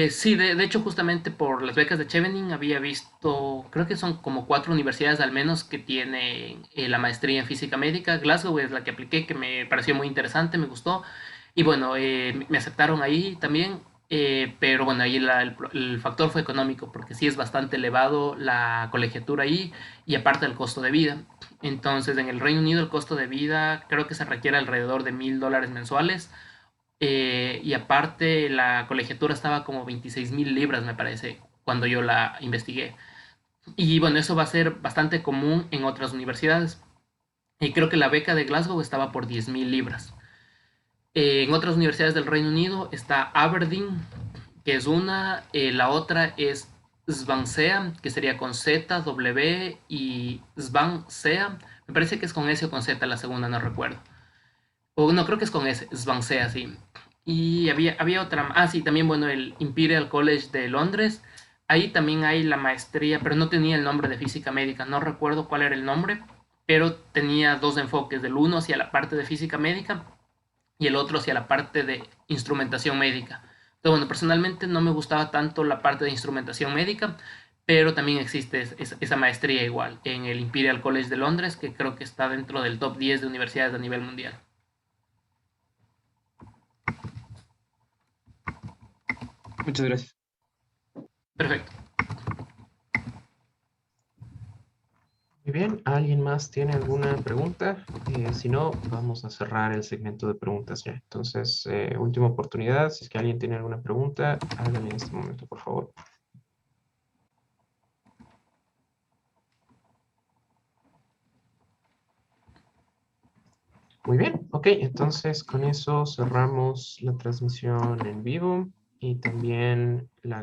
B: Sí, de hecho, justamente por las becas de Chevening había visto, creo que son como 4 universidades al menos que tienen la maestría en física médica. Glasgow es la que apliqué, que me pareció muy interesante, me gustó. Y bueno, me aceptaron ahí también, pero bueno, ahí el factor fue económico, porque sí es bastante elevado la colegiatura ahí y aparte el costo de vida. Entonces, en el Reino Unido el costo de vida creo que se requiere alrededor de $1000 mensuales y aparte la colegiatura estaba como 26.000 libras, me parece, cuando yo la investigué. Y bueno, eso va a ser bastante común en otras universidades. Y creo que la beca de Glasgow estaba por 10.000 libras. En otras universidades del Reino Unido está Aberdeen, que es una. La otra es Swansea, que sería con Z, W y Swansea. Me parece que es con S o con Z la segunda, no recuerdo. O no, creo que es con S, Swansea, sí. Y había otra. Ah, sí, también, bueno, el Imperial College de Londres. Ahí también hay la maestría, pero no tenía el nombre de física médica. No recuerdo cuál era el nombre, pero tenía dos enfoques: del uno hacia la parte de física médica y el otro hacia la parte de instrumentación médica. Entonces, bueno, personalmente no me gustaba tanto la parte de instrumentación médica, pero también existe esa maestría igual en el Imperial College de Londres, que creo que está dentro del top 10 de universidades a nivel mundial.
D: Muchas gracias.
B: Perfecto.
A: Muy bien, ¿alguien más tiene alguna pregunta? Si no, vamos a cerrar el segmento de preguntas ya. Entonces, última oportunidad, si es que alguien tiene alguna pregunta, háganla en este momento, por favor. Muy bien, ok, entonces con eso cerramos la transmisión en vivo y también la